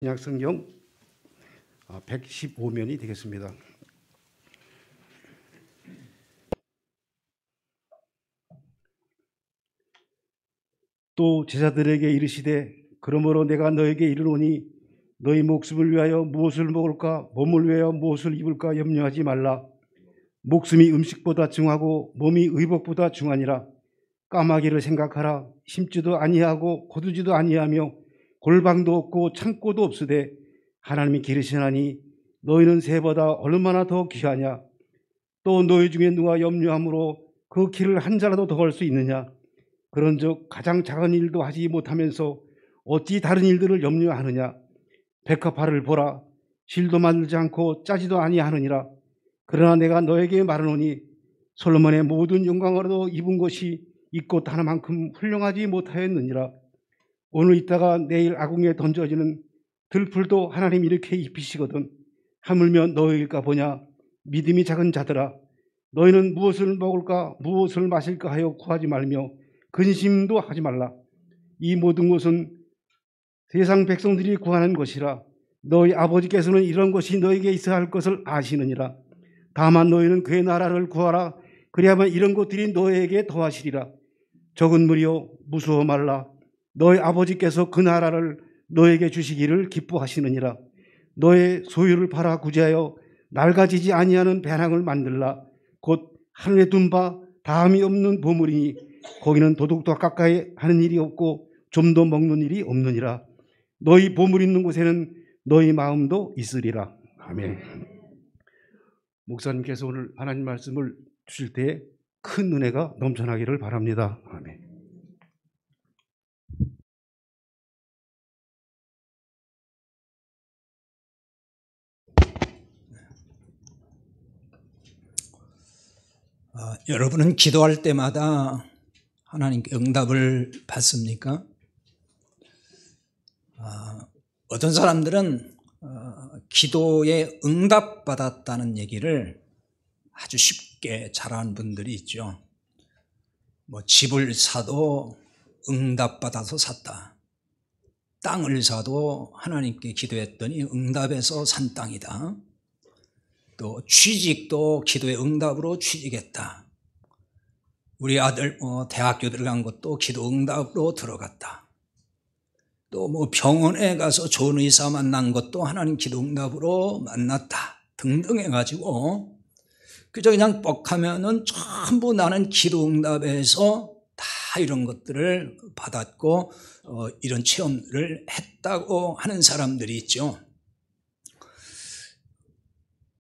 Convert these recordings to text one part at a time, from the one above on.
신약성경 115면이 되겠습니다. 또 제자들에게 이르시되 그러므로 내가 너에게 이르노니 너희 목숨을 위하여 무엇을 먹을까 몸을 위하여 무엇을 입을까 염려하지 말라. 목숨이 음식보다 중하고 몸이 의복보다 중하니라. 까마귀를 생각하라. 심지도 아니하고 거두지도 아니하며 골방도 없고 창고도 없으되 하나님이 기르시나니 너희는 새보다 얼마나 더 귀하냐. 또 너희 중에 누가 염려함으로 그 길을 한 자라도 더 갈 수 있느냐. 그런즉 가장 작은 일도 하지 못하면서 어찌 다른 일들을 염려하느냐. 백합화를 보라. 실도 만들지 않고 짜지도 아니하느니라. 그러나 내가 너에게 말하노니 솔로몬의 모든 영광으로도 입은 것이 이 꽃 하나만큼 훌륭하지 못하였느니라. 오늘 있다가 내일 아궁이에 던져지는 들풀도 하나님 이렇게 입히시거든. 하물며 너희일까 보냐. 믿음이 작은 자들아, 너희는 무엇을 먹을까 무엇을 마실까 하여 구하지 말며 근심도 하지 말라. 이 모든 것은 세상 백성들이 구하는 것이라. 너희 아버지께서는 이런 것이 너에게 있어야 할 것을 아시느니라. 다만 너희는 그의 나라를 구하라. 그리하면 이런 것들이 너에게 더하시리라. 적은 무리여 무서워 말라. 너희 아버지께서 그 나라를 너에게 주시기를 기뻐하시느니라. 너의 소유를 팔아 구제하여 낡아지지 아니하는 배낭을 만들라. 곧 하늘에 둔 바 다함이 없는 보물이니 거기는 도둑도 가까이 하는 일이 없고 좀도 먹는 일이 없느니라. 너희 보물 있는 곳에는 너희 마음도 있으리라. 아멘. 목사님께서 오늘 하나님 말씀을 주실 때 큰 은혜가 넘쳐나기를 바랍니다. 아멘. 여러분은 기도할 때마다 하나님께 응답을 받습니까? 어떤 사람들은 기도에 응답받았다는 얘기를 아주 쉽게 잘하는 분들이 있죠. 집을 사도 응답받아서 샀다. 땅을 사도 하나님께 기도했더니 응답해서 산 땅이다. 또 취직도 기도의 응답으로 취직했다. 우리 아들 대학교 들어간 것도 기도 응답으로 들어갔다. 또 병원에 가서 좋은 의사 만난 것도 하나님 기도 응답으로 만났다. 등등 해가지고 그냥 뻑하면은 전부 나는 기도 응답에서 다 이런 것들을 받았고 이런 체험을 했다고 하는 사람들이 있죠.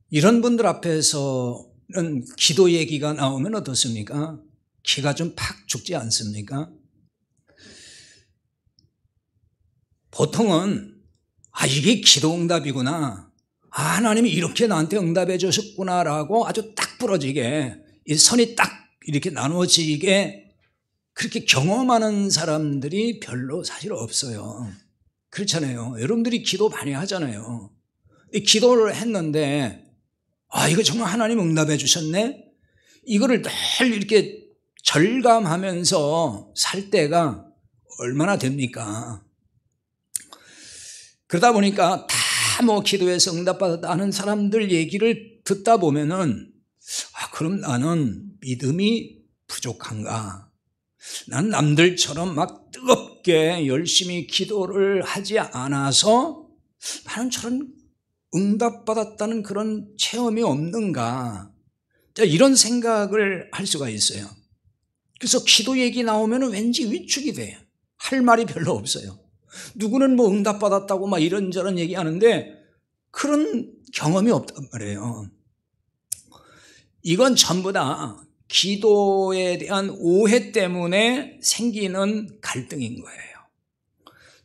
이런 분들 앞에서는 기도 얘기가 나오면 어떻습니까? 기가 좀 팍 죽지 않습니까? 보통은 이게 기도 응답이구나. 하나님이 이렇게 나한테 응답해 주셨구나라고 아주 딱 부러지게 이 선이 딱 이렇게 나눠지게 그렇게 경험하는 사람들이 별로 사실 없어요. 그렇잖아요. 여러분들이 기도 많이 하잖아요. 기도를 했는데 이거 정말 하나님 응답해 주셨네? 이거를 늘 이렇게 절감하면서 살 때가 얼마나 됩니까? 그러다 보니까 다 기도해서 응답받았다 하는 사람들 얘기를 듣다 보면은 그럼 나는 믿음이 부족한가? 난 남들처럼 막 뜨겁게 열심히 기도를 하지 않아서 나는 저런 응답받았다는 그런 체험이 없는가? 이런 생각을 할 수가 있어요. 그래서 기도 얘기 나오면 왠지 위축이 돼요. 할 말이 별로 없어요. 누구는 응답받았다고 막 이런저런 얘기하는데 그런 경험이 없단 말이에요. 이건 전부 다 기도에 대한 오해 때문에 생기는 갈등인 거예요.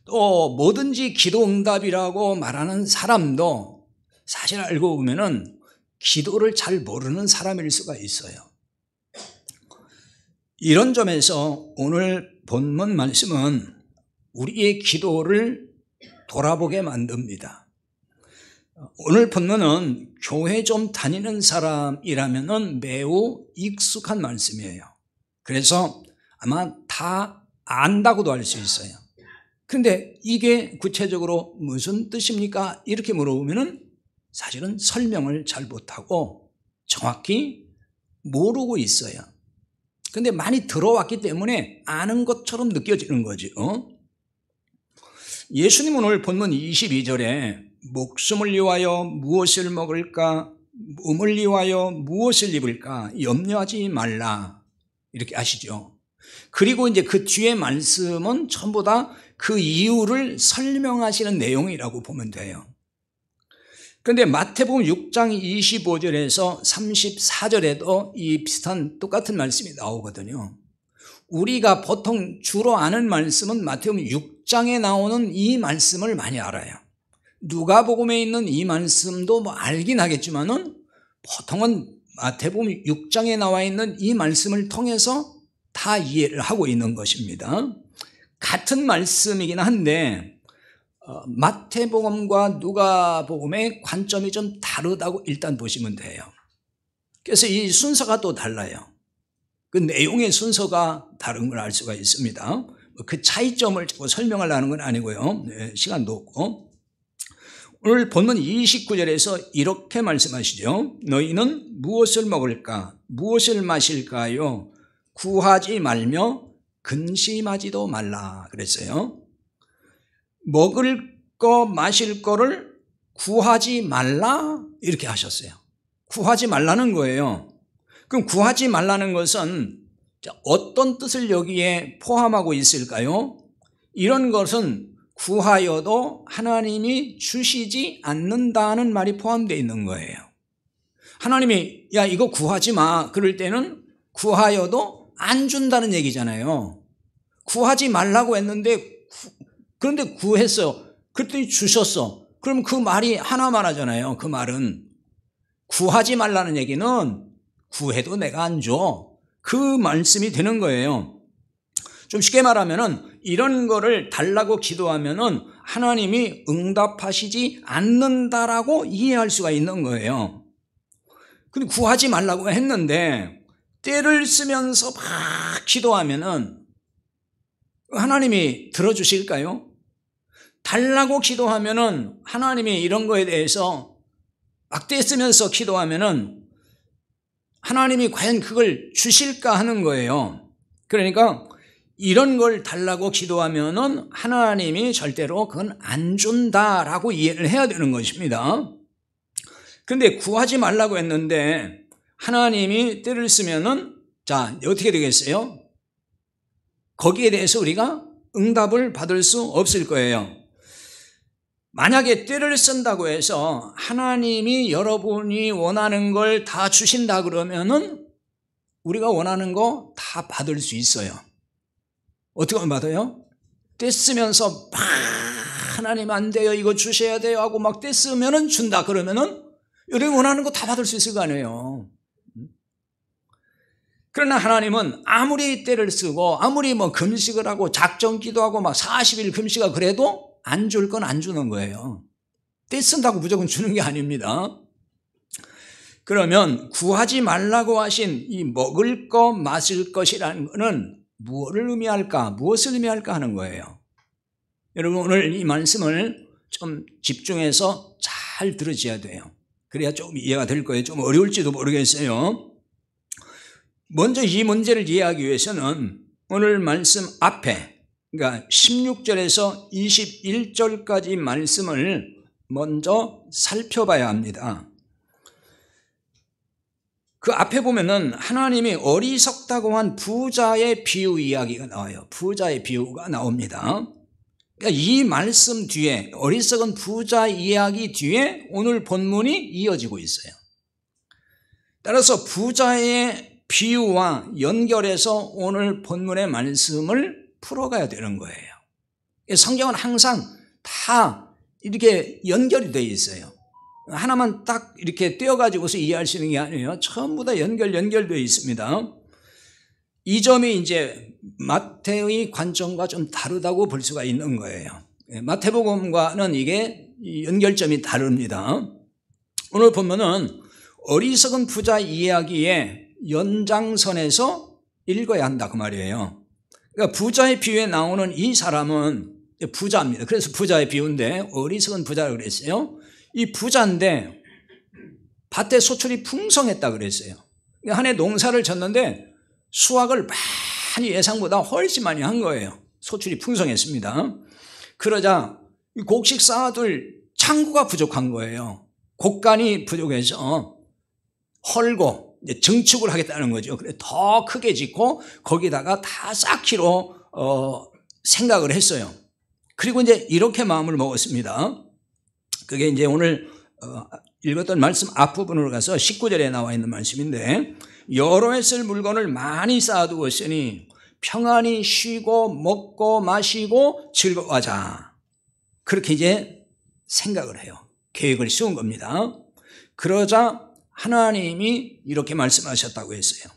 또 뭐든지 기도 응답이라고 말하는 사람도 사실 알고 보면은 기도를 잘 모르는 사람일 수가 있어요. 이런 점에서 오늘 본문 말씀은 우리의 기도를 돌아보게 만듭니다. 오늘 본문은 교회 좀 다니는 사람이라면 매우 익숙한 말씀이에요. 그래서 아마 다 안다고도 할 수 있어요. 그런데 이게 구체적으로 무슨 뜻입니까? 이렇게 물어보면은 사실은 설명을 잘 못하고 정확히 모르고 있어요. 그런데 많이 들어왔기 때문에 아는 것처럼 느껴지는 거죠. 예수님은 오늘 본문 22절에 목숨을 위하여 무엇을 먹을까, 몸을 위하여 무엇을 입을까 염려하지 말라 이렇게 하시죠. 그리고 이제 그 뒤에 말씀은 전부 다 그 이유를 설명하시는 내용이라고 보면 돼요. 그런데 마태복음 6장 25절에서 34절에도 이 비슷한 똑같은 말씀이 나오거든요. 우리가 보통 주로 아는 말씀은 마태복음 6장에 나오는 이 말씀을 많이 알아요. 누가복음에 있는 이 말씀도 뭐 알긴 하겠지만은 보통은 마태복음 6장에 나와 있는 이 말씀을 통해서 다 이해를 하고 있는 것입니다. 같은 말씀이긴 한데 마태복음과 누가복음의 관점이 좀 다르다고 일단 보시면 돼요. 그래서 이 순서가 또 달라요. 그 내용의 순서가 다른 걸 알 수가 있습니다. 그 차이점을 자꾸 설명하려는 건 아니고요. 시간도 없고. 오늘 본문 29절에서 이렇게 말씀하시죠. 너희는 무엇을 먹을까? 무엇을 마실까요? 구하지 말며 근심하지도 말라 그랬어요. 먹을 거 마실 거를 구하지 말라 이렇게 하셨어요. 구하지 말라는 거예요. 그럼 구하지 말라는 것은 어떤 뜻을 여기에 포함하고 있을까요? 이런 것은 구하여도 하나님이 주시지 않는다는 말이 포함되어 있는 거예요. 하나님이 야 이거 구하지 마 그럴 때는 구하여도 안 준다는 얘기잖아요. 구하지 말라고 했는데 그런데 구했어. 그랬더니 주셨어. 그럼 그 말이 하나만 하잖아요. 그 말은 구하지 말라는 얘기는 구해도 내가 안 줘. 그 말씀이 되는 거예요. 좀 쉽게 말하면은 이런 거를 달라고 기도하면은 하나님이 응답하시지 않는다라고 이해할 수가 있는 거예요. 근데 구하지 말라고 했는데 때를 쓰면서 막 기도하면은 하나님이 들어주실까요? 달라고 기도하면은 하나님이 이런 거에 대해서 막 때 쓰면서 기도하면은 하나님이 과연 그걸 주실까 하는 거예요. 그러니까 이런 걸 달라고 기도하면은 하나님이 절대로 그건 안 준다라고 이해를 해야 되는 것입니다. 그런데 구하지 말라고 했는데 하나님이 때를 쓰면은 자 어떻게 되겠어요? 거기에 대해서 우리가 응답을 받을 수 없을 거예요. 만약에 때를 쓴다고 해서 하나님이 여러분이 원하는 걸 다 주신다 그러면은 우리가 원하는 거 다 받을 수 있어요. 어떻게 하면 받아요? 때 쓰면서 막 하나님 안 돼요 이거 주셔야 돼요 하고 막 때 쓰면은 준다 그러면은 여러분이 원하는 거 다 받을 수 있을 거 아니에요. 그러나 하나님은 아무리 때를 쓰고 아무리 뭐 금식을 하고 작정 기도하고 막 40일 금식하고 그래도 안 줄 건 안 주는 거예요. 때 쓴다고 무조건 주는 게 아닙니다. 그러면 구하지 말라고 하신 이 먹을 것 마실 것이라는 것은 무엇을 의미할까? 무엇을 의미할까 하는 거예요. 여러분 오늘 이 말씀을 좀 집중해서 잘 들으셔야 돼요. 그래야 좀 이해가 될 거예요. 좀 어려울지도 모르겠어요. 먼저 이 문제를 이해하기 위해서는 오늘 말씀 앞에 그러니까 16절에서 21절까지 말씀을 먼저 살펴봐야 합니다. 그 앞에 보면은 하나님이 어리석다고 한 부자의 비유 이야기가 나와요. 부자의 비유가 나옵니다. 그러니까 이 말씀 뒤에 어리석은 부자 이야기 뒤에 오늘 본문이 이어지고 있어요. 따라서 부자의 비유와 연결해서 오늘 본문의 말씀을 풀어가야 되는 거예요. 성경은 항상 다 이렇게 연결이 되어 있어요. 하나만 딱 이렇게 떼어가지고서 이해할 수 있는 게 아니에요. 전부 다 연결되어 있습니다. 이 점이 이제 마태의 관점과 좀 다르다고 볼 수가 있는 거예요. 마태복음과는 이게 연결점이 다릅니다. 오늘 보면은 어리석은 부자 이야기의 연장선에서 읽어야 한다 그 말이에요. 그러니까 부자의 비유에 나오는 이 사람은 부자입니다. 그래서 부자의 비유인데 어리석은 부자라고 그랬어요. 이 부자인데 밭에 소출이 풍성했다 그랬어요. 한 해 농사를 졌는데 수확을 많이 예상보다 훨씬 많이 한 거예요. 소출이 풍성했습니다. 그러자 곡식 쌓아둘 창고가 부족한 거예요. 곡간이 부족해서 헐고 이제 증축을 하겠다는 거죠. 그래 더 크게 짓고 거기다가 다 쌓기로 생각을 했어요. 그리고 이제 이렇게 마음을 먹었습니다. 그게 이제 오늘 읽었던 말씀 앞부분으로 가서 19절에 나와 있는 말씀인데, 여러 해 쓸 물건을 많이 쌓아두었으니 평안히 쉬고 먹고 마시고 즐거워하자. 그렇게 이제 생각을 해요. 계획을 세운 겁니다. 그러자 하나님이 이렇게 말씀하셨다고 했어요.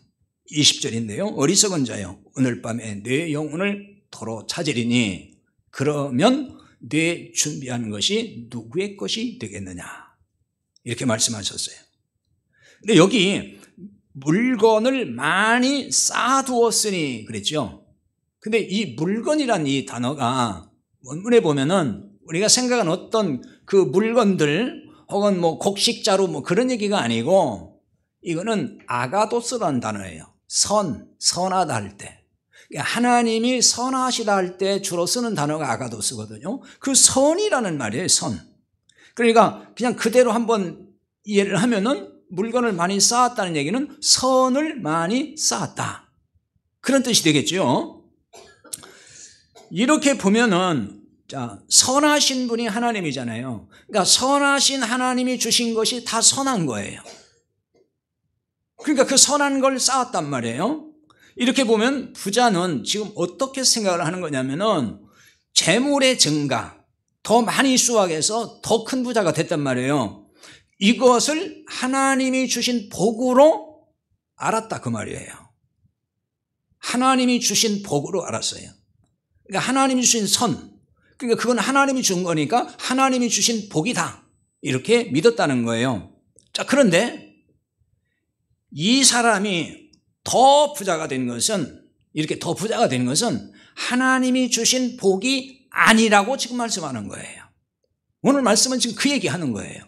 20절인데요. 어리석은 자여, 오늘 밤에 내 영혼을 도로 찾으리니 그러면 내 준비한 것이 누구의 것이 되겠느냐. 이렇게 말씀하셨어요. 근데 여기 물건을 많이 쌓아두었으니 그랬죠. 근데 이 물건이란 이 단어가 원문에 보면은 우리가 생각한 어떤 그 물건들 혹은 뭐 곡식자루 뭐 그런 얘기가 아니고, 이거는 아가도스라는 단어예요. 선하다 할 때. 하나님이 선하시다 할 때 주로 쓰는 단어가 아가도스거든요. 그 선이라는 말이에요. 선. 그러니까 그냥 그대로 한번 이해를 하면은 물건을 많이 쌓았다는 얘기는 선을 많이 쌓았다, 그런 뜻이 되겠죠. 이렇게 보면은 자, 선하신 분이 하나님이잖아요. 그러니까 선하신 하나님이 주신 것이 다 선한 거예요. 그러니까 그 선한 걸 쌓았단 말이에요. 이렇게 보면 부자는 지금 어떻게 생각을 하는 거냐면은 재물의 증가, 더 많이 수확해서 더 큰 부자가 됐단 말이에요. 이것을 하나님이 주신 복으로 알았다 그 말이에요. 하나님이 주신 복으로 알았어요. 그러니까 하나님이 주신 선, 그러니까 그건 하나님이 준 거니까 하나님이 주신 복이다, 이렇게 믿었다는 거예요. 자, 그런데 이 사람이 더 부자가 된 것은, 이렇게 더 부자가 된 것은 하나님이 주신 복이 아니라고 지금 말씀하는 거예요. 오늘 말씀은 지금 그 얘기하는 거예요.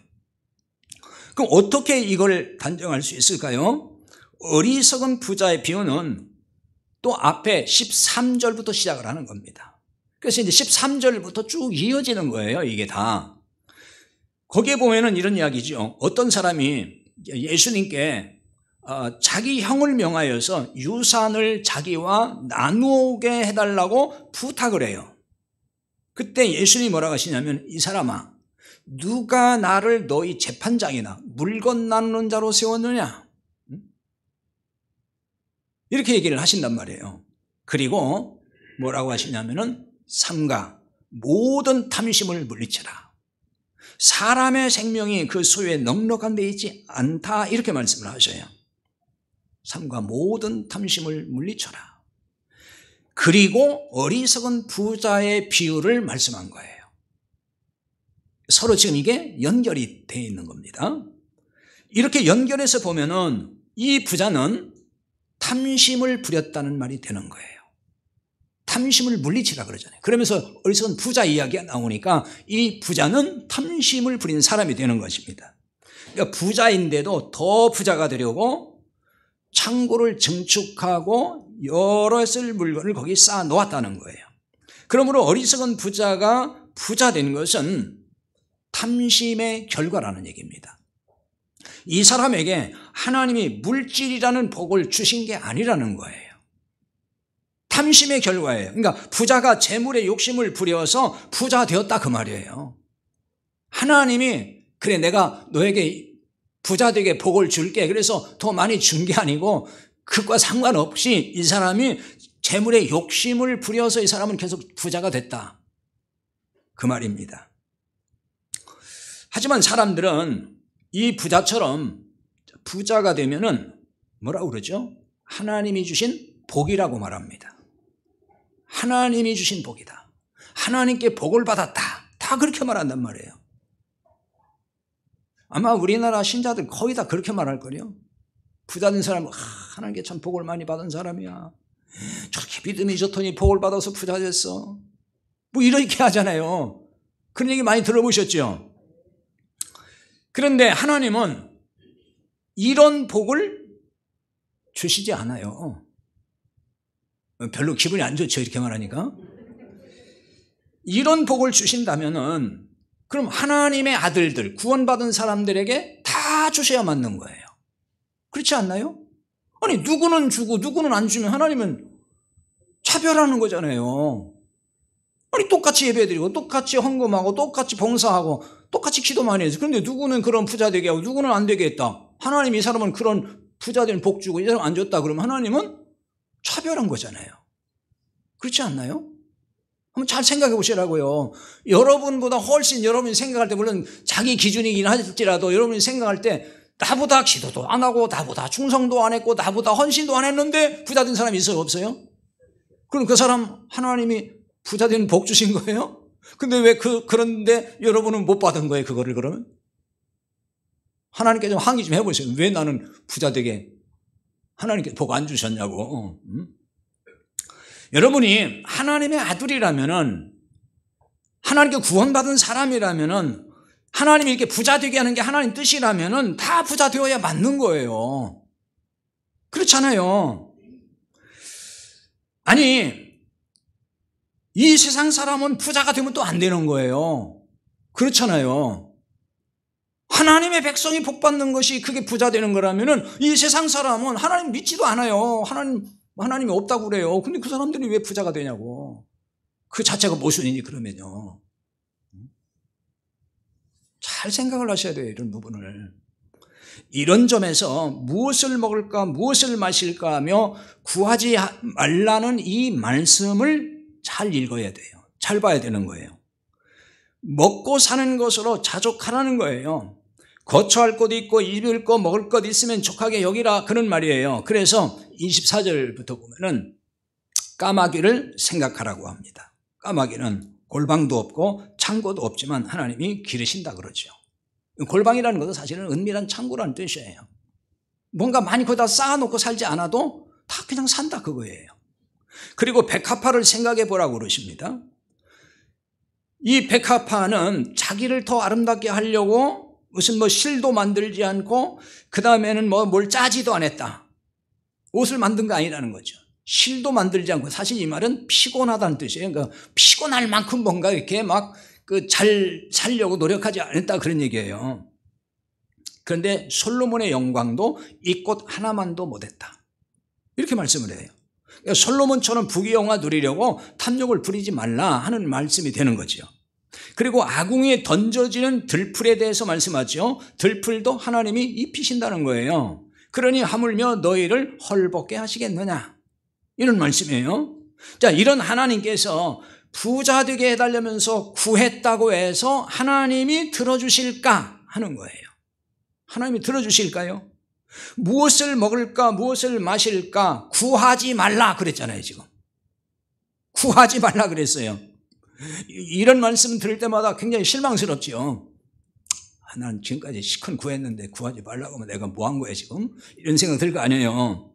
그럼 어떻게 이걸 단정할 수 있을까요? 어리석은 부자의 비유는 또 앞에 13절부터 시작을 하는 겁니다. 그래서 이제 13절부터 쭉 이어지는 거예요. 이게 다. 거기에 보면은 이런 이야기죠. 어떤 사람이 예수님께 자기 형을 명하여서 유산을 자기와 나누게 해달라고 부탁을 해요. 그때 예수님이 뭐라고 하시냐면, 이 사람아, 누가 나를 너희 재판장이나 물건 나누는 자로 세웠느냐? 이렇게 얘기를 하신단 말이에요. 그리고 뭐라고 하시냐면은, 삼가 모든 탐심을 물리쳐라. 사람의 생명이 그 소유에 넉넉한 데 있지 않다, 이렇게 말씀을 하셔요. 삼가 모든 탐심을 물리쳐라. 그리고 어리석은 부자의 비유를 말씀한 거예요. 서로 지금 이게 연결이 되어 있는 겁니다. 이렇게 연결해서 보면은 이 부자는 탐심을 부렸다는 말이 되는 거예요. 탐심을 물리치라 그러잖아요. 그러면서 어리석은 부자 이야기가 나오니까 이 부자는 탐심을 부린 사람이 되는 것입니다. 그러니까 부자인데도 더 부자가 되려고 창고를 증축하고 여러 쓸 물건을 거기 쌓아 놓았다는 거예요. 그러므로 어리석은 부자가 부자 된 것은 탐심의 결과라는 얘기입니다. 이 사람에게 하나님이 물질이라는 복을 주신 게 아니라는 거예요. 탐심의 결과예요. 그러니까 부자가 재물에 욕심을 부려서 부자 되었다 그 말이에요. 하나님이 그래 내가 너에게 부자 되게 복을 줄게, 그래서 더 많이 준 게 아니고 그것과 상관없이 이 사람이 재물에 욕심을 부려서 이 사람은 계속 부자가 됐다 그 말입니다. 하지만 사람들은 이 부자처럼 부자가 되면은 뭐라고 그러죠? 하나님이 주신 복이라고 말합니다. 하나님이 주신 복이다. 하나님께 복을 받았다. 다 그렇게 말한단 말이에요. 아마 우리나라 신자들 거의 다 그렇게 말할 거예요. 부자 된 사람은 하나님께 참 복을 많이 받은 사람이야. 저렇게 믿음이 좋더니 복을 받아서 부자 됐어. 뭐 이렇게 하잖아요. 그런 얘기 많이 들어보셨죠? 그런데 하나님은 이런 복을 주시지 않아요. 별로 기분이 안 좋죠, 이렇게 말하니까. 이런 복을 주신다면은 그럼 하나님의 아들들, 구원받은 사람들에게 다 주셔야 맞는 거예요. 그렇지 않나요? 아니, 누구는 주고 누구는 안 주면 하나님은 차별하는 거잖아요. 아니, 똑같이 예배드리고 똑같이 헌금하고 똑같이 봉사하고 똑같이 기도 많이 해서, 그런데 누구는 그런 부자 되게 하고 누구는 안 되게 했다. 하나님 이 사람은 그런 부자 된 복 주고 이 사람 안 줬다. 그러면 하나님은 차별한 거잖아요. 그렇지 않나요? 한번 잘 생각해 보시라고요. 여러분보다 훨씬 여러분이 생각할 때, 물론 자기 기준이긴 할지라도 여러분이 생각할 때 나보다 기도도 안 하고 나보다 충성도 안 했고 나보다 헌신도 안 했는데 부자 된 사람이 있어요, 없어요? 그럼 그 사람 하나님이 부자 된 복 주신 거예요? 근데 왜 그런데 여러분은 못 받은 거예요, 그거를? 그러면 하나님께 좀 항의 좀 해보세요. 왜 나는 부자 되게 하나님께 복 안 주셨냐고. 여러분이 하나님의 아들이라면은, 하나님께 구원받은 사람이라면은, 하나님이 이렇게 부자 되게 하는 게 하나님 뜻이라면은 다 부자 되어야 맞는 거예요. 그렇잖아요. 아니, 이 세상 사람은 부자가 되면 또 안 되는 거예요. 그렇잖아요. 하나님의 백성이 복 받는 것이 그게 부자 되는 거라면은 이 세상 사람은 하나님 믿지도 않아요. 하나님이 없다고 그래요. 근데 그 사람들이 왜 부자가 되냐고. 그 자체가 모순이니, 그러면요. 잘 생각을 하셔야 돼요, 이런 부분을. 이런 점에서 무엇을 먹을까, 무엇을 마실까 하며 구하지 말라는 이 말씀을 잘 읽어야 돼요. 잘 봐야 되는 거예요. 먹고 사는 것으로 자족하라는 거예요. 거처할 곳 있고 입을 거 먹을 것 있으면 족하게 여기라, 그런 말이에요. 그래서 24절부터 보면은 까마귀를 생각하라고 합니다. 까마귀는 골방도 없고 창고도 없지만 하나님이 기르신다 그러죠. 골방이라는 것은 사실은 은밀한 창고라는 뜻이에요. 뭔가 많이 거기다 쌓아놓고 살지 않아도 다 그냥 산다, 그거예요. 그리고 백합화를 생각해 보라고 그러십니다. 이 백합화는 자기를 더 아름답게 하려고 무슨 실도 만들지 않고 그 다음에는 뭘 짜지도 안 했다. 옷을 만든 거 아니라는 거죠. 실도 만들지 않고, 사실 이 말은 피곤하다는 뜻이에요. 그러니까 피곤할 만큼 뭔가 이렇게 막 잘 살려고 노력하지 않았다, 그런 얘기예요. 그런데 솔로몬의 영광도 이 꽃 하나만도 못했다, 이렇게 말씀을 해요. 그러니까 솔로몬처럼 부귀영화 누리려고 탐욕을 부리지 말라 하는 말씀이 되는 거죠. 그리고 아궁이에 던져지는 들풀에 대해서 말씀하죠. 들풀도 하나님이 입히신다는 거예요. 그러니 하물며 너희를 헐벗게 하시겠느냐, 이런 말씀이에요. 자, 이런 하나님께서 부자 되게 해달라면서 구했다고 해서 하나님이 들어주실까 하는 거예요. 하나님이 들어주실까요? 무엇을 먹을까, 무엇을 마실까 구하지 말라 그랬잖아요. 지금 구하지 말라 그랬어요. 이런 말씀 들을 때마다 굉장히 실망스럽죠. 난 지금까지 시큰 구했는데 구하지 말라고 하면 내가 뭐 한 거야 지금? 이런 생각 들 거 아니에요.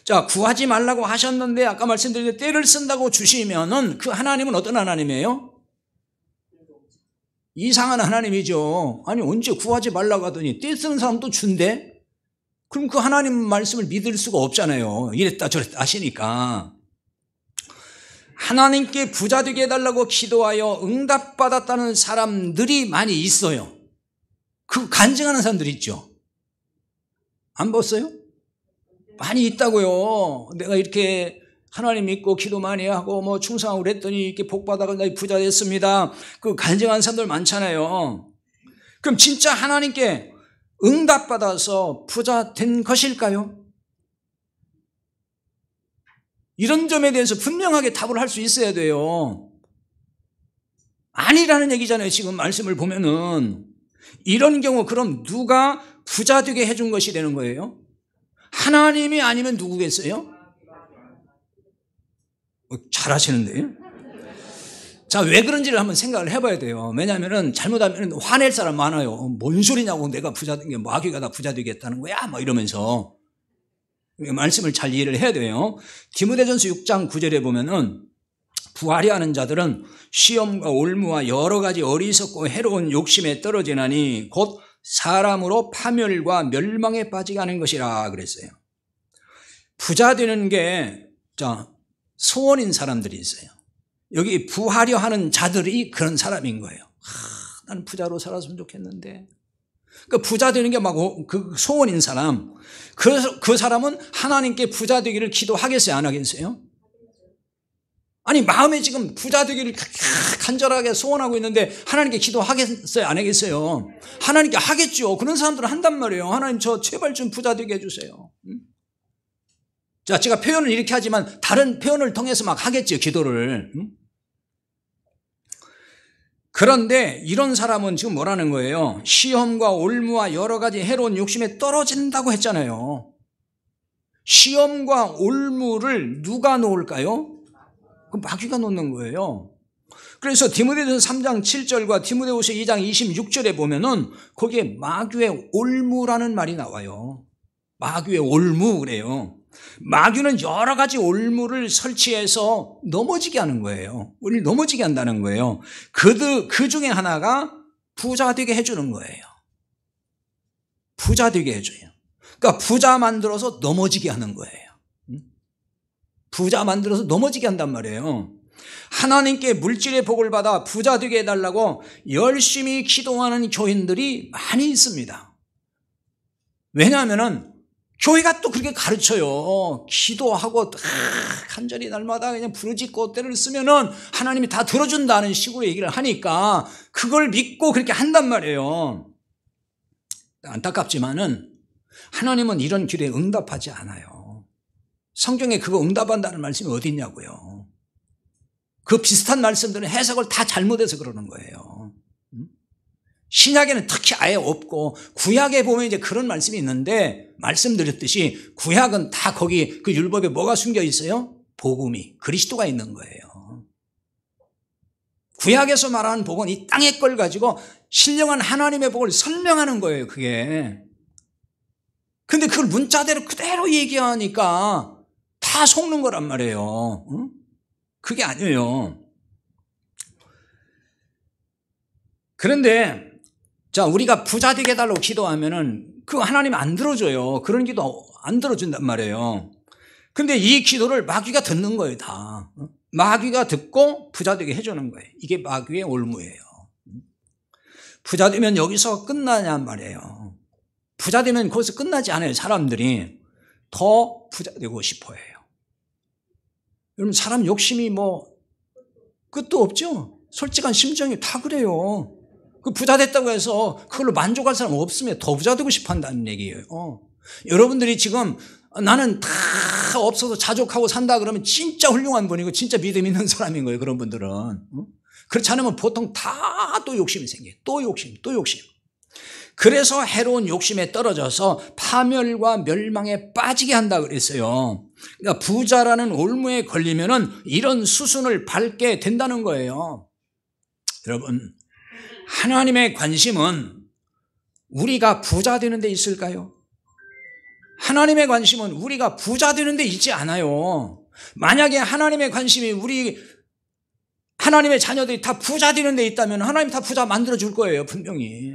자, 구하지 말라고 하셨는데 아까 말씀드린 대로 때를 쓴다고 주시면은 그 하나님은 어떤 하나님이에요? 이상한 하나님이죠. 아니, 언제 구하지 말라고 하더니 때 쓰는 사람도 준대? 그럼 그 하나님 말씀을 믿을 수가 없잖아요. 이랬다 저랬다 하시니까. 하나님께 부자 되게 해달라고 기도하여 응답받았다는 사람들이 많이 있어요. 그 간증하는 사람들이 있죠. 안 봤어요? 많이 있다고요. 내가 이렇게 하나님 믿고 기도 많이 하고 충성하고 그랬더니 이렇게 복 받아서 나 부자 됐습니다. 그 간증하는 사람들 많잖아요. 그럼 진짜 하나님께 응답받아서 부자 된 것일까요? 이런 점에 대해서 분명하게 답을 할 수 있어야 돼요. 아니라는 얘기잖아요. 지금 말씀을 보면은. 이런 경우 그럼 누가 부자 되게 해준 것이 되는 거예요? 하나님이 아니면 누구겠어요? 잘하시는데요? 자, 왜 그런지를 한번 생각을 해봐야 돼요. 왜냐하면 잘못하면 화낼 사람 많아요. 뭔 소리냐고, 내가 부자 된 게 마귀가 다 부자 되겠다는 거야 이러면서. 말씀을 잘 이해를 해야 돼요. 디모데전서 6장 9절에 보면은 부하려 하는 자들은 시험과 올무와 여러 가지 어리석고 해로운 욕심에 떨어지나니 곧 사람으로 파멸과 멸망에 빠지게 하는 것이라 그랬어요. 부자 되는 게 소원인 사람들이 있어요. 여기 부하려 하는 자들이 그런 사람인 거예요. 나는 부자로 살았으면 좋겠는데. 그러니까 부자 되는 게 막 그 소원인 사람. 그래서 그 사람은 하나님께 부자 되기를 기도하겠어요, 안 하겠어요? 아니, 마음에 지금 부자 되기를 간절하게 소원하고 있는데 하나님께 기도하겠어요, 안 하겠어요? 하나님께 하겠죠. 그런 사람들은 한단 말이에요. 하나님, 저 제발 좀 부자 되게 해주세요. 자, 제가 표현을 이렇게 하지만 다른 표현을 통해서 막 하겠죠, 기도를. 그런데 이런 사람은 지금 뭐라는 거예요? 시험과 올무와 여러 가지 해로운 욕심에 떨어진다고 했잖아요. 시험과 올무를 누가 놓을까요? 그 마귀가 놓는 거예요. 그래서 디모데전서 3장 7절과 디모데후서 2장 26절에 보면은 거기에 마귀의 올무라는 말이 나와요. 마귀의 올무 그래요. 마귀는 여러 가지 올무를 설치해서 넘어지게 하는 거예요. 우리를 넘어지게 한다는 거예요. 그 중에 하나가 부자 되게 해주는 거예요. 부자 되게 해줘요. 그러니까 부자 만들어서 넘어지게 하는 거예요. 부자 만들어서 넘어지게 한단 말이에요. 하나님께 물질의 복을 받아 부자 되게 해달라고 열심히 기도하는 교인들이 많이 있습니다. 왜냐하면은 교회가 또 그렇게 가르쳐요. 기도하고 간절히 날마다 그냥 부르짖고 때를 쓰면은 하나님이 다 들어준다는 식으로 얘기를 하니까 그걸 믿고 그렇게 한단 말이에요. 안타깝지만은 하나님은 이런 기도에 응답하지 않아요. 성경에 그거 응답한다는 말씀이 어디 있냐고요. 그 비슷한 말씀들은 해석을 다 잘못해서 그러는 거예요. 신약에는 특히 아예 없고 구약에 보면 이제 그런 말씀이 있는데 말씀드렸듯이 구약은 다 거기 그 율법에 뭐가 숨겨 있어요? 복음이, 그리스도가 있는 거예요. 구약에서 말하는 복은 이 땅의 걸 가지고 신령한 하나님의 복을 설명하는 거예요, 그게. 근데 그걸 문자대로 그대로 얘기하니까 다 속는 거란 말이에요. 그게 아니에요. 그런데 자, 우리가 부자 되게 해달라고 기도하면은 그거 하나님 안 들어줘요. 그런 기도 안 들어준단 말이에요. 근데 이 기도를 마귀가 듣는 거예요, 다. 마귀가 듣고 부자 되게 해주는 거예요. 이게 마귀의 올무예요. 부자 되면 여기서 끝나냔 말이에요. 부자 되면 거기서 끝나지 않아요. 사람들이 더 부자 되고 싶어 해요. 여러분, 사람 욕심이 뭐 끝도 없죠? 솔직한 심정이 다 그래요. 그 부자 됐다고 해서 그걸로 만족할 사람 없으면 더 부자 되고 싶어 한다는 얘기예요. 여러분들이 지금 나는 다 없어서 자족하고 산다 그러면 진짜 훌륭한 분이고 진짜 믿음 있는 사람인 거예요. 그런 분들은. 그렇지 않으면 보통 다 또 욕심이 생겨요. 또 욕심. 그래서 해로운 욕심에 떨어져서 파멸과 멸망에 빠지게 한다 그랬어요. 그러니까 부자라는 올무에 걸리면은 이런 수순을 밟게 된다는 거예요. 여러분, 하나님의 관심은 우리가 부자 되는 데 있을까요? 하나님의 관심은 우리가 부자 되는 데 있지 않아요. 만약에 하나님의 관심이 하나님의 자녀들이 다 부자 되는 데 있다면 하나님 다 부자 만들어 줄 거예요, 분명히.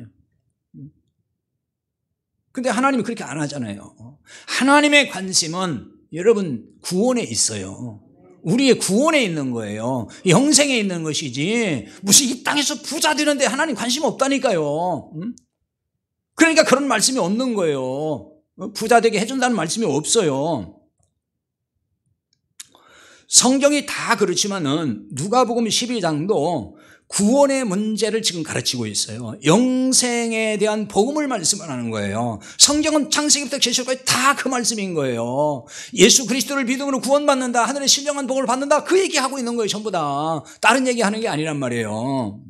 근데 하나님이 그렇게 안 하잖아요. 하나님의 관심은 여러분 구원에 있어요. 우리의 구원에 있는 거예요. 영생에 있는 것이지 무슨 이 땅에서 부자 되는데 하나님 관심 없다니까요. 그러니까 그런 말씀이 없는 거예요. 부자 되게 해준다는 말씀이 없어요. 성경이 다 그렇지만은 누가복음 12장도 구원의 문제를 지금 가르치고 있어요. 영생에 대한 복음을 말씀을 하는 거예요. 성경은 창세기부터 계시록까지 다 그 말씀인 거예요. 예수 그리스도를 믿음으로 구원받는다, 하늘의 신령한 복을 받는다, 그 얘기하고 있는 거예요. 전부 다 다른 얘기하는 게 아니란 말이에요.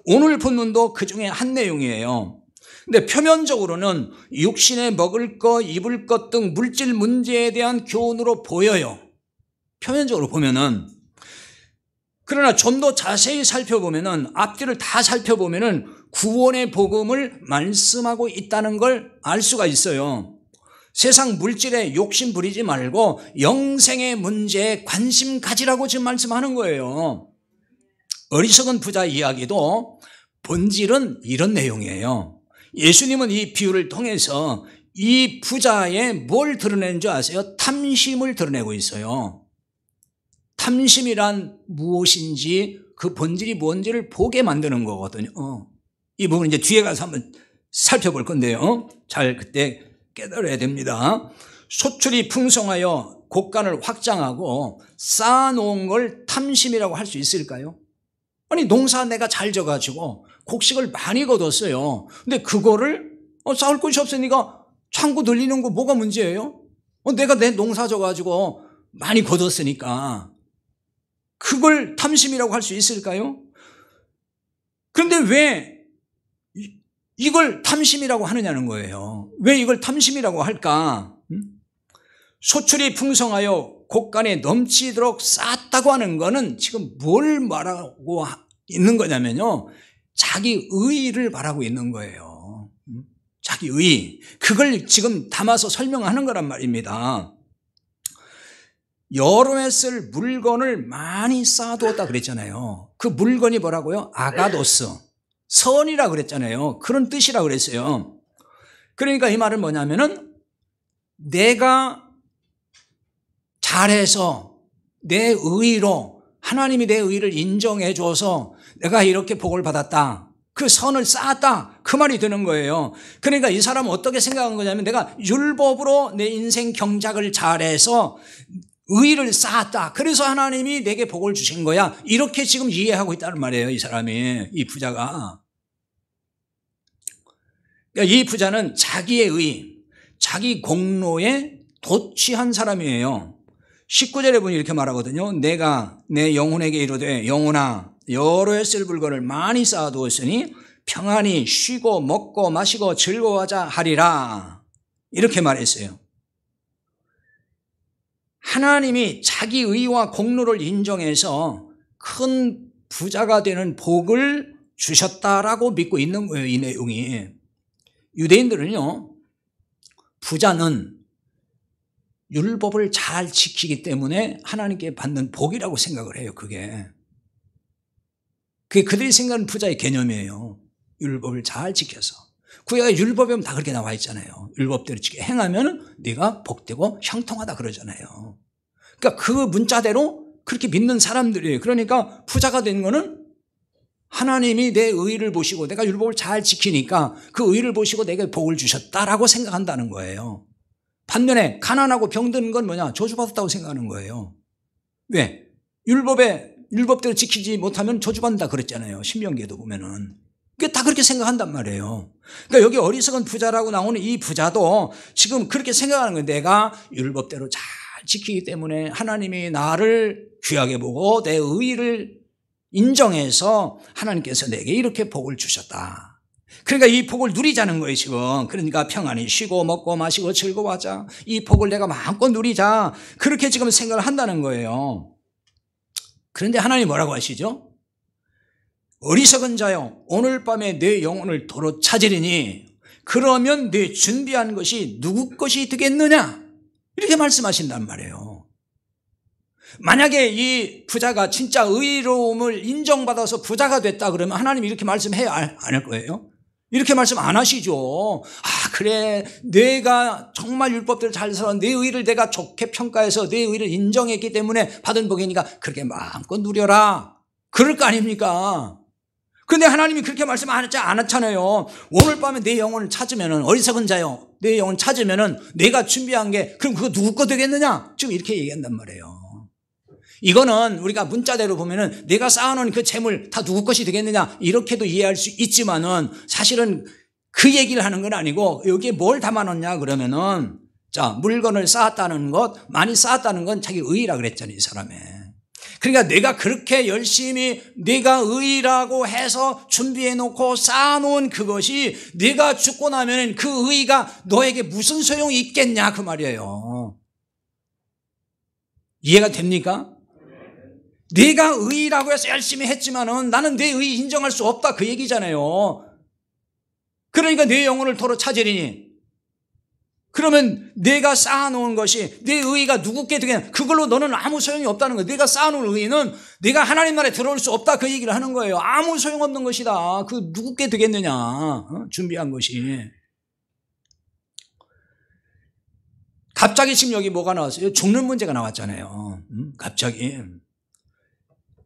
오늘 본문도 그 중에 한 내용이에요. 근데 표면적으로는 육신에 먹을 것, 입을 것 등 물질 문제에 대한 교훈으로 보여요. 표면적으로 보면은. 그러나 좀 더 자세히 살펴보면은, 앞뒤를 다 살펴보면은 구원의 복음을 말씀하고 있다는 걸 알 수가 있어요. 세상 물질에 욕심 부리지 말고 영생의 문제에 관심 가지라고 지금 말씀하는 거예요. 어리석은 부자 이야기도 본질은 이런 내용이에요. 예수님은 이 비유를 통해서 이 부자의 뭘 드러내는 줄 아세요? 탐심을 드러내고 있어요. 탐심이란 무엇인지 그 본질이 뭔지를 보게 만드는 거거든요. 이 부분 이제 뒤에 가서 한번 살펴볼 건데요. 잘 그때 깨달아야 됩니다. 소출이 풍성하여 곡간을 확장하고 쌓아놓은 걸 탐심이라고 할 수 있을까요? 아니 농사 내가 잘 져가지고 곡식을 많이 거뒀어요. 근데 그거를 쌓을 곳이 없으니까 창고 늘리는 거 뭐가 문제예요? 내가 내 농사 져가지고 많이 거뒀으니까 그걸 탐심이라고 할 수 있을까요? 그런데 왜 이걸 탐심이라고 하느냐는 거예요. 왜 이걸 탐심이라고 할까? 소출이 풍성하여 곡간에 넘치도록 쌓았다고 하는 거는 지금 뭘 말하고 있는 거냐면요. 자기 의의를 말하고 있는 거예요. 자기 의의. 그걸 지금 담아서 설명하는 거란 말입니다. 여러 해 쓸 물건을 많이 쌓아두었다 그랬잖아요. 그 물건이 뭐라고요? 아가도스. 선이라 그랬잖아요. 그런 뜻이라 그랬어요. 그러니까 이 말은 뭐냐면은 내가 잘해서 내 의의로 하나님이 내 의의를 인정해 줘서 내가 이렇게 복을 받았다. 그 선을 쌓았다. 그 말이 되는 거예요. 그러니까 이 사람은 어떻게 생각한 거냐면 내가 율법으로 내 인생 경작을 잘해서 의의를 쌓았다. 그래서 하나님이 내게 복을 주신 거야. 이렇게 지금 이해하고 있다는 말이에요. 이 사람이, 이 부자가. 그러니까 이 부자는 자기의 의, 자기 공로에 도취한 사람이에요. 19절에 보니 이렇게 말하거든요. 내가 내 영혼에게 이르되 영혼아 여러 해 쓸 물건을 많이 쌓아두었으니 평안히 쉬고 먹고 마시고 즐거워하자 하리라. 이렇게 말했어요. 하나님이 자기 의와 공로를 인정해서 큰 부자가 되는 복을 주셨다라고 믿고 있는 거예요. 이 내용이. 유대인들은요, 부자는 율법을 잘 지키기 때문에 하나님께 받는 복이라고 생각을 해요. 그게 그들이 생각하는 부자의 개념이에요. 율법을 잘 지켜서. 구약의 율법에 보면 다 그렇게 나와 있잖아요. 율법대로 지켜 행하면 네가 복되고 형통하다 그러잖아요. 그러니까 그 문자대로 그렇게 믿는 사람들이에요. 그러니까 부자가 된 거는 하나님이 내 의의를 보시고 내가 율법을 잘 지키니까 그 의의를 보시고 내게 복을 주셨다라고 생각한다는 거예요. 반면에 가난하고 병든 건 뭐냐? 저주받았다고 생각하는 거예요. 왜? 율법대로 지키지 못하면 저주받는다 그랬잖아요. 신명기에도 보면은. 다 그렇게 생각한단 말이에요. 그러니까 여기 어리석은 부자라고 나오는 이 부자도 지금 그렇게 생각하는 거예요. 내가 율법대로 잘 지키기 때문에 하나님이 나를 귀하게 보고 내 의의를 인정해서 하나님께서 내게 이렇게 복을 주셨다. 그러니까 이 복을 누리자는 거예요, 지금. 그러니까 평안히 쉬고 먹고 마시고 즐거워하자. 이 복을 내가 마음껏 누리자. 그렇게 지금 생각을 한다는 거예요. 그런데 하나님 뭐라고 하시죠? 어리석은 자여, 오늘 밤에 내 영혼을 도로 찾으리니 그러면 내 준비한 것이 누구 것이 되겠느냐? 이렇게 말씀하신단 말이에요. 만약에 이 부자가 진짜 의로움을 인정받아서 부자가 됐다 그러면 하나님이 이렇게 말씀해야 안 할 거예요? 이렇게 말씀 안 하시죠. 그래, 내가 정말 율법대로 잘 살아 내 의를 내가 좋게 평가해서 내 의를 인정했기 때문에 받은 복이니까 그렇게 마음껏 누려라. 그럴 거 아닙니까? 근데 하나님이 그렇게 말씀 안 했잖아요. 오늘 밤에 내 영혼을 찾으면은, 어리석은 자요, 내 영혼 찾으면은 내가 준비한 게 그럼 그거 누구 거 되겠느냐? 지금 이렇게 얘기한단 말이에요. 이거는 우리가 문자대로 보면은 내가 쌓아놓은 그 재물 다 누구 것이 되겠느냐 이렇게도 이해할 수 있지만은 사실은 그 얘기를 하는 건 아니고 여기에 뭘 담아놓냐 그러면은 자, 물건을 쌓았다는 것, 많이 쌓았다는 건 자기 의의라 그랬잖아요, 이 사람의. 그러니까 내가 그렇게 열심히 내가 의의라고 해서 준비해놓고 쌓아놓은 그것이 내가 죽고 나면 그 의의가 너에게 무슨 소용이 있겠냐 그 말이에요. 이해가 됩니까? 내가 의의라고 해서 열심히 했지만은 나는 내 의의 인정할 수 없다 그 얘기잖아요. 그러니까 내 영혼을 도로 찾으리니 그러면 내가 쌓아놓은 것이 내 의의가 누구께 되겠냐, 그걸로 너는 아무 소용이 없다는 거예요. 내가 쌓아놓은 의의는 내가 하나님 나라에 들어올 수 없다, 그 얘기를 하는 거예요. 아무 소용없는 것이다. 그 누구께 되겠느냐, 준비한 것이. 갑자기 지금 여기 뭐가 나왔어요? 죽는 문제가 나왔잖아요. 갑자기.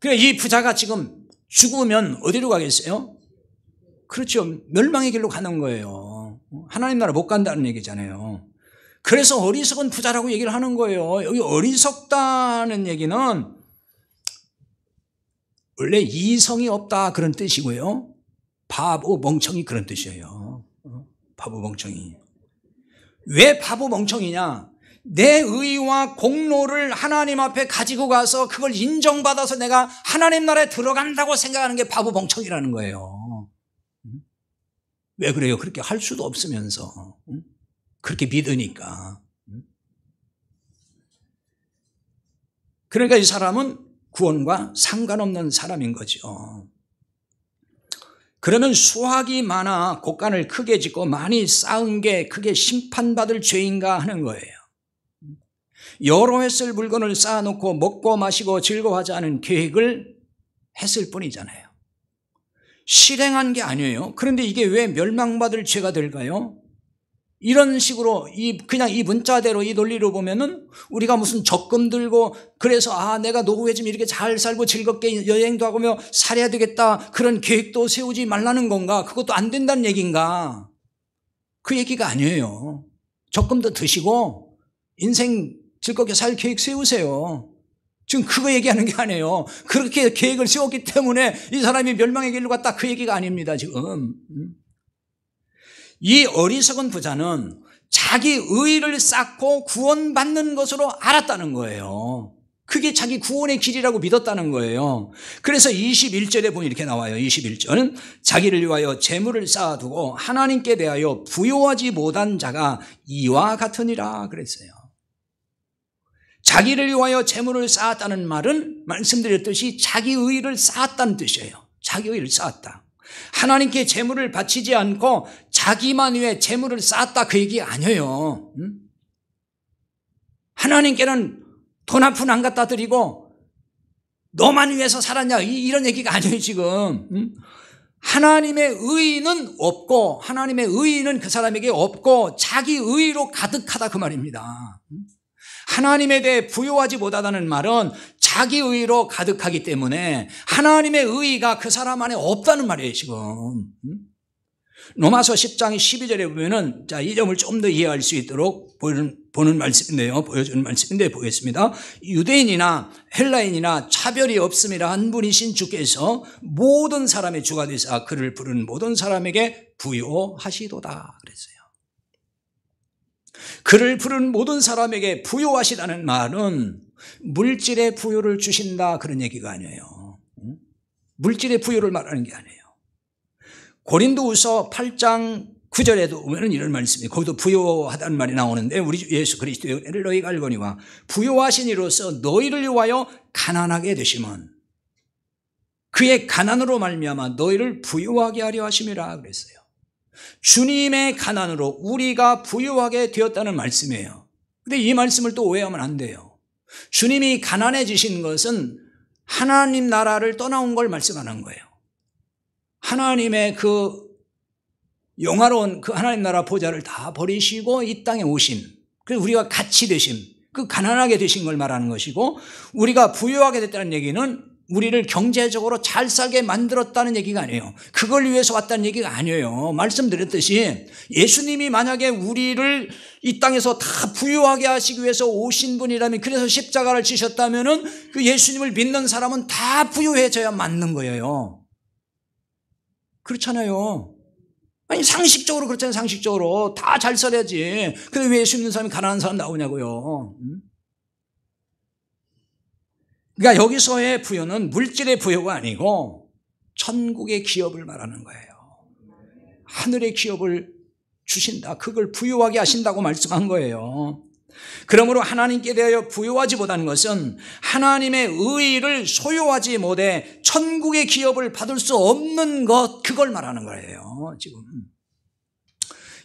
그래, 이 부자가 지금 죽으면 어디로 가겠어요? 그렇죠. 멸망의 길로 가는 거예요. 하나님 나라 못 간다는 얘기잖아요. 그래서 어리석은 부자라고 얘기를 하는 거예요. 여기 어리석다는 얘기는 원래 이성이 없다 그런 뜻이고요. 바보 멍청이 그런 뜻이에요. 바보 멍청이. 왜 바보 멍청이냐? 내 의와 공로를 하나님 앞에 가지고 가서 그걸 인정받아서 내가 하나님 나라에 들어간다고 생각하는 게 바보 멍청이라는 거예요. 왜 그래요? 그렇게 할 수도 없으면서. 그렇게 믿으니까. 그러니까 이 사람은 구원과 상관없는 사람인 거죠. 그러면 수확이 많아 곡간을 크게 짓고 많이 쌓은 게 그게 심판받을 죄인가 하는 거예요. 여러 해 쓸 물건을 쌓아놓고 먹고 마시고 즐거워하지 않은 계획을 했을 뿐이잖아요. 실행한 게 아니에요. 그런데 이게 왜 멸망받을 죄가 될까요? 이런 식으로 그냥 이 문자대로 이 논리로 보면은 우리가 무슨 적금 들고 그래서 내가 노후에 좀 이렇게 잘 살고 즐겁게 여행도 하고 살아야 되겠다, 그런 계획도 세우지 말라는 건가? 그것도 안 된다는 얘기인가? 그 얘기가 아니에요. 적금도 드시고 인생 즐겁게 살 계획 세우세요. 지금 그거 얘기하는 게 아니에요. 그렇게 계획을 세웠기 때문에 이 사람이 멸망의 길로 갔다, 그 얘기가 아닙니다, 지금. 이 어리석은 부자는 자기 의의를 쌓고 구원받는 것으로 알았다는 거예요. 그게 자기 구원의 길이라고 믿었다는 거예요. 그래서 21절에 보면 이렇게 나와요. 21절은 자기를 위하여 재물을 쌓아두고 하나님께 대하여 부요하지 못한 자가 이와 같으니라 그랬어요. 자기를 위하여 재물을 쌓았다는 말은 말씀드렸듯이 자기 의의를 쌓았다는 뜻이에요. 자기 의의를 쌓았다. 하나님께 재물을 바치지 않고 자기만 위해 재물을 쌓았다, 그 얘기 아니에요. 하나님께는 돈 한 푼 안 갖다 드리고 너만 위해서 살았냐, 이런 얘기가 아니에요 지금. 하나님의 의의는 없고, 하나님의 의의는 그 사람에게 없고 자기 의의로 가득하다, 그 말입니다. 하나님에 대해 부요하지 못하다는 말은 자기 의의로 가득하기 때문에 하나님의 의의가 그 사람 안에 없다는 말이에요 지금. 로마서 10장 12절에 보면은, 자, 이 점을 좀 더 이해할 수 있도록 보여주는 말씀인데 보겠습니다. 유대인이나 헬라인이나 차별이 없음이라 한 분이신 주께서 모든 사람의 주가 되사 그를 부르는 모든 사람에게 부요하시도다 그랬어요. 그를 부르는 모든 사람에게 부요하시다는 말은 물질의 부요를 주신다, 그런 얘기가 아니에요. 물질의 부요를 말하는 게 아니에요. 고린도후서 8장 9절에도 보면 이런 말씀이, 거기도 부요하다는 말이 나오는데, 우리 주 예수 그리스도의 은혜를 너희가 알거니와 부요하신 이로써 너희를 위하여 가난하게 되심은 그의 가난으로 말미암아 너희를 부요하게 하려 하심이라 그랬어요. 주님의 가난으로 우리가 부유하게 되었다는 말씀이에요. 근데 이 말씀을 또 오해하면 안 돼요. 주님이 가난해지신 것은 하나님 나라를 떠나온 걸 말씀하는 거예요. 하나님의 그 영화로운 그 하나님 나라 보좌를 다 버리시고 이 땅에 오심, 그래서 우리가 같이 되심, 그 가난하게 되신 걸 말하는 것이고, 우리가 부유하게 됐다는 얘기는 우리를 경제적으로 잘 살게 만들었다는 얘기가 아니에요. 그걸 위해서 왔다는 얘기가 아니에요. 말씀드렸듯이 예수님이 만약에 우리를 이 땅에서 다 부유하게 하시기 위해서 오신 분이라면, 그래서 십자가를 지셨다면은 그 예수님을 믿는 사람은 다 부유해져야 맞는 거예요. 그렇잖아요. 아니, 상식적으로 그렇잖아요. 상식적으로 다 잘 살아야지. 근데 왜 예수 믿는 사람이 가난한 사람 나오냐고요. 그러니까 여기서의 부여는 물질의 부여가 아니고 천국의 기업을 말하는 거예요. 하늘의 기업을 주신다, 그걸 부유하게 하신다고 말씀한 거예요. 그러므로 하나님께 대하여 부유하지 못한 것은 하나님의 의의를 소유하지 못해 천국의 기업을 받을 수 없는 것, 그걸 말하는 거예요 지금.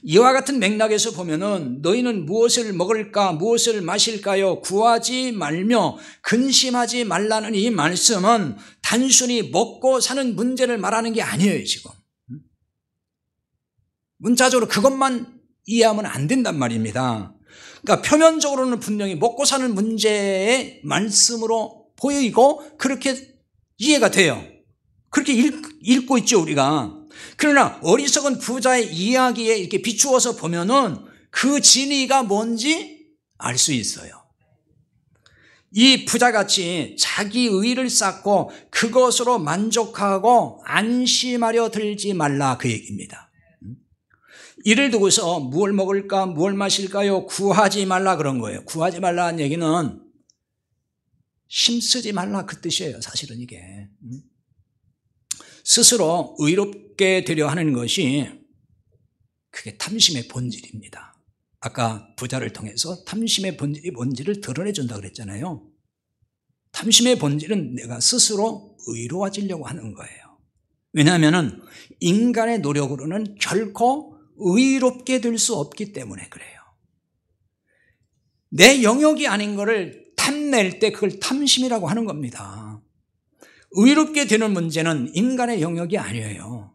이와 같은 맥락에서 보면은 너희는 무엇을 먹을까 무엇을 마실까요 구하지 말며 근심하지 말라는 이 말씀은 단순히 먹고 사는 문제를 말하는 게 아니에요. 지금 문자적으로 그것만 이해하면 안 된단 말입니다. 그러니까 표면적으로는 분명히 먹고 사는 문제의 말씀으로 보이고 그렇게 이해가 돼요. 그렇게 읽고 있죠 우리가. 그러나 어리석은 부자의 이야기에 이렇게 비추어서 보면은 그 진리가 뭔지 알 수 있어요. 이 부자같이 자기 의를 쌓고 그것으로 만족하고 안심하려 들지 말라 그 얘기입니다. 이를 두고서 무엇을 먹을까 무엇을 마실까요 구하지 말라 그런 거예요. 구하지 말라는 얘기는 힘쓰지 말라 그 뜻이에요. 사실은 이게 스스로 의롭게 되려 하는 것이 그게 탐심의 본질입니다. 아까 부자를 통해서 탐심의 본질이 뭔지를 드러내준다 그랬잖아요. 탐심의 본질은 내가 스스로 의로워지려고 하는 거예요. 왜냐하면 인간의 노력으로는 결코 의롭게 될 수 없기 때문에 그래요. 내 영역이 아닌 것을 탐낼 때 그걸 탐심이라고 하는 겁니다. 의롭게 되는 문제는 인간의 영역이 아니에요.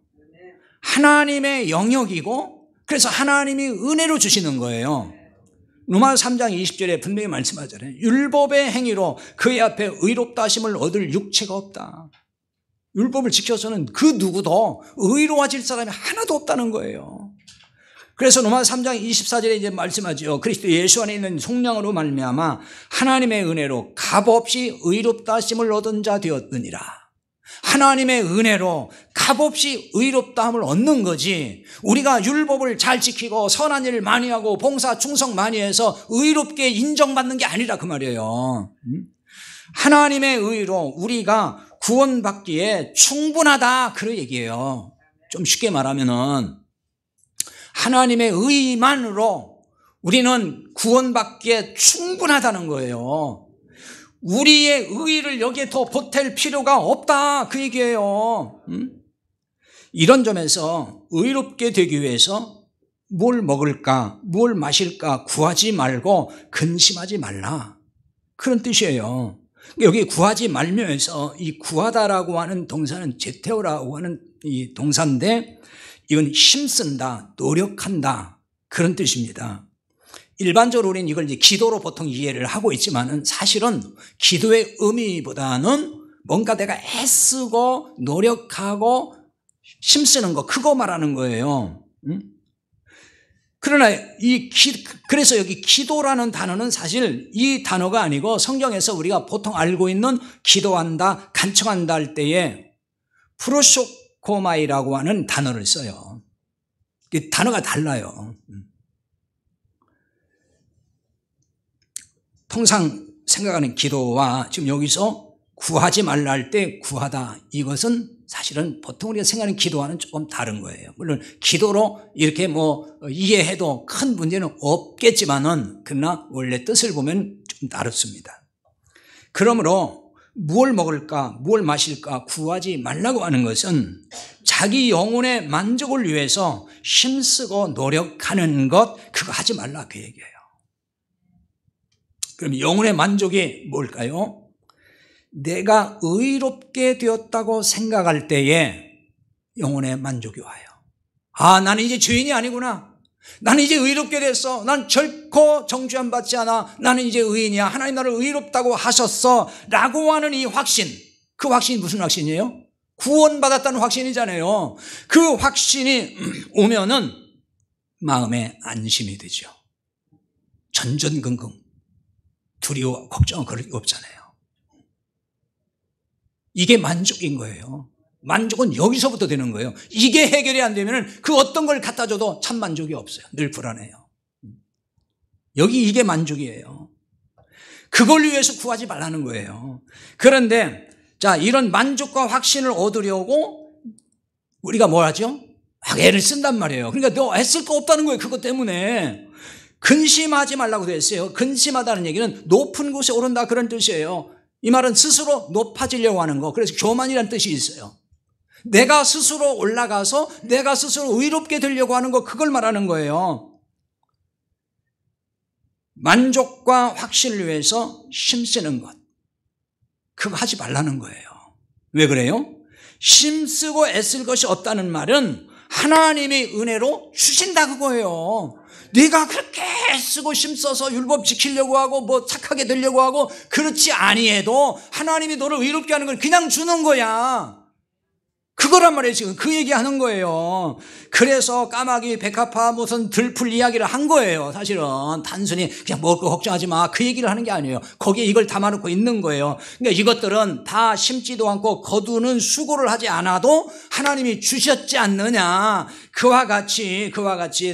하나님의 영역이고 그래서 하나님이 은혜로 주시는 거예요. 로마서 3장 20절에 분명히 말씀하잖아요. 율법의 행위로 그의 앞에 의롭다 하심을 얻을 육체가 없다. 율법을 지켜서는 그 누구도 의로워질 사람이 하나도 없다는 거예요. 그래서 로마서 3장 24절에 이제 말씀하죠. 그리스도 예수 안에 있는 속량으로 말미암아 하나님의 은혜로 값없이 의롭다 하심을 얻은 자 되었느니라. 하나님의 은혜로 값없이 의롭다함을 얻는 거지 우리가 율법을 잘 지키고 선한 일을 많이 하고 봉사 충성 많이 해서 의롭게 인정받는 게 아니라 그 말이에요. 하나님의 의로 우리가 구원받기에 충분하다 그 얘기예요. 좀 쉽게 말하면은 하나님의 의만으로 우리는 구원받기에 충분하다는 거예요. 우리의 의를 여기에 더 보탤 필요가 없다 그 얘기예요. 이런 점에서 의롭게 되기 위해서 뭘 먹을까 뭘 마실까 구하지 말고 근심하지 말라 그런 뜻이에요. 여기 구하지 말며에서 이 구하다라고 하는 동사는 제테오라고 하는 이 동사인데 이건 힘쓴다, 노력한다 그런 뜻입니다. 일반적으로 우리는 이걸 이제 기도로 보통 이해를 하고 있지만은 사실은 기도의 의미보다는 뭔가 내가 애쓰고 노력하고 힘쓰는 거 그거 말하는 거예요. 그러나 그래서 여기 기도라는 단어는 사실 이 단어가 아니고 성경에서 우리가 보통 알고 있는 기도한다, 간청한다 할 때에 프로쇼코마이라고 하는 단어를 써요. 이 단어가 달라요. 통상 생각하는 기도와 지금 여기서 구하지 말라 할 때 구하다 이것은 사실은 보통 우리가 생각하는 기도와는 조금 다른 거예요. 물론 기도로 이렇게 이해해도 큰 문제는 없겠지만은 그러나 원래 뜻을 보면 좀 다릅니다. 그러므로 무엇을 먹을까 무엇을 마실까 구하지 말라고 하는 것은 자기 영혼의 만족을 위해서 힘쓰고 노력하는 것 그거 하지 말라 그 얘기예요. 그럼 영혼의 만족이 뭘까요? 내가 의롭게 되었다고 생각할 때에 영혼의 만족이 와요. 아, 나는 이제 죄인이 아니구나. 나는 이제 의롭게 됐어. 난 결코 정죄함 받지 않아. 나는 이제 의인이야. 하나님 나를 의롭다고 하셨어 라고 하는 이 확신, 그 확신이 무슨 확신이에요? 구원받았다는 확신이잖아요. 그 확신이 오면은 마음에 안심이 되죠. 전전긍긍 두려워 걱정은 그럴 게 없잖아요. 이게 만족인 거예요. 만족은 여기서부터 되는 거예요. 이게 해결이 안 되면 그 어떤 걸 갖다 줘도 참 만족이 없어요. 늘 불안해요. 이게 만족이에요. 그걸 위해서 구하지 말라는 거예요. 그런데 자, 이런 만족과 확신을 얻으려고 우리가 뭘 하죠? 막 애를 쓴단 말이에요. 그러니까 너 애쓸 거 없다는 거예요. 그것 때문에. 근심하지 말라고 되어 있어요. 근심하다는 얘기는 높은 곳에 오른다 그런 뜻이에요. 이 말은 스스로 높아지려고 하는 거. 그래서 교만이라는 뜻이 있어요. 내가 스스로 올라가서 내가 스스로 의롭게 되려고 하는 거, 그걸 말하는 거예요. 만족과 확신을 위해서 힘쓰는 것, 그거 하지 말라는 거예요. 왜 그래요? 힘쓰고 애쓸 것이 없다는 말은 하나님이 은혜로 주신다 그거예요. 네가 그렇게 애쓰고 힘써서 율법 지키려고 하고 뭐 착하게 되려고 하고 그렇지 아니해도 하나님이 너를 의롭게 하는 걸 그냥 주는 거야. 그거란 말이에요. 지금 그 얘기하는 거예요. 그래서 까마귀, 백합화, 무슨 들풀 이야기를 한 거예요. 사실은 단순히 그냥 먹을 거 걱정하지 마, 그 얘기를 하는 게 아니에요. 거기에 이걸 담아놓고 있는 거예요. 그러니까 이것들은 다 심지도 않고 거두는 수고를 하지 않아도 하나님이 주셨지 않느냐. 그와 같이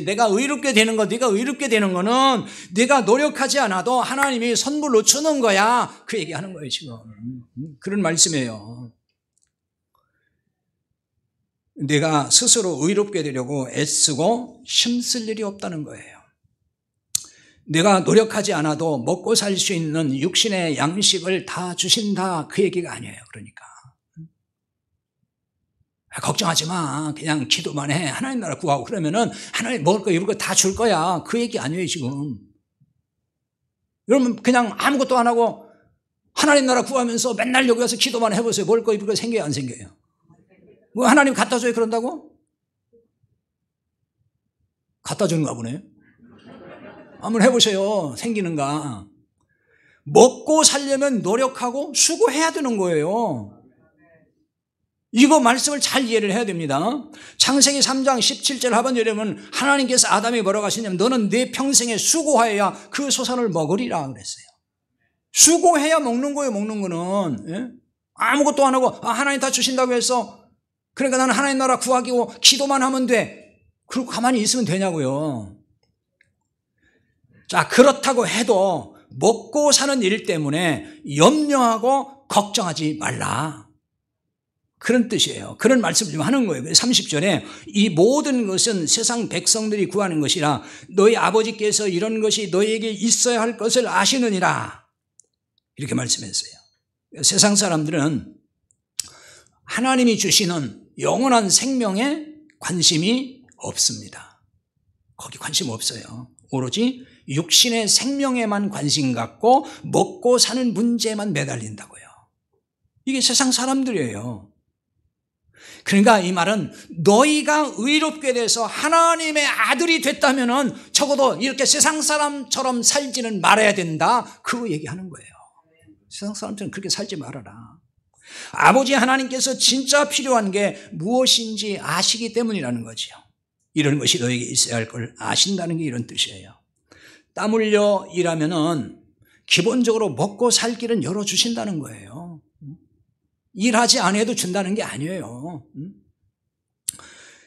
내가 의롭게 되는 거, 네가 의롭게 되는 거는 네가 노력하지 않아도 하나님이 선물로 주는 거야. 그 얘기하는 거예요 지금. 그런 말씀이에요. 내가 스스로 의롭게 되려고 애쓰고 힘쓸 일이 없다는 거예요. 내가 노력하지 않아도 먹고 살 수 있는 육신의 양식을 다 주신다, 그 얘기가 아니에요. 그러니까 걱정하지 마, 그냥 기도만 해, 하나님 나라 구하고 그러면은 하나님 먹을 거 입을 거 다 줄 거야, 그 얘기 아니에요 지금. 여러분 그냥 아무것도 안 하고 하나님 나라 구하면서 맨날 여기 와서 기도만 해보세요. 먹을 거 입을 거 생겨요 안 생겨요? 뭐 하나님 갖다 줘요 그런다고? 갖다 주는가 보네. 한번 해보세요. 생기는가. 먹고 살려면 노력하고 수고해야 되는 거예요. 이거 말씀을 잘 이해를 해야 됩니다. 창세기 3장 17절 하반절에 보면 하나님께서 아담이 뭐라고 하시냐면 너는 내 평생에 수고하여야 그 소산을 먹으리라 그랬어요. 수고해야 먹는 거예요. 먹는 거는. 예? 아무것도 안 하고 하나님 다 주신다고 해서 그러니까 나는 하나님 나라 구하기고 기도만 하면 돼, 그리고 가만히 있으면 되냐고요. 자, 그렇다고 해도 먹고 사는 일 때문에 염려하고 걱정하지 말라, 그런 뜻이에요. 그런 말씀을 좀 하는 거예요. 30절에 이 모든 것은 세상 백성들이 구하는 것이라 너희 아버지께서 이런 것이 너희에게 있어야 할 것을 아시느니라, 이렇게 말씀했어요. 세상 사람들은 하나님이 주시는 영원한 생명에 관심이 없습니다. 거기 관심 없어요. 오로지 육신의 생명에만 관심 갖고 먹고 사는 문제에만 매달린다고요. 이게 세상 사람들이에요. 그러니까 이 말은 너희가 의롭게 돼서 하나님의 아들이 됐다면은 적어도 이렇게 세상 사람처럼 살지는 말아야 된다, 그거 얘기하는 거예요. 세상 사람처럼 그렇게 살지 말아라. 아버지 하나님께서 진짜 필요한 게 무엇인지 아시기 때문이라는 거죠. 이런 것이 너에게 있어야 할 걸 아신다는 게 이런 뜻이에요. 땀 흘려 일하면은 기본적으로 먹고 살 길은 열어주신다는 거예요. 일하지 않아도 준다는 게 아니에요.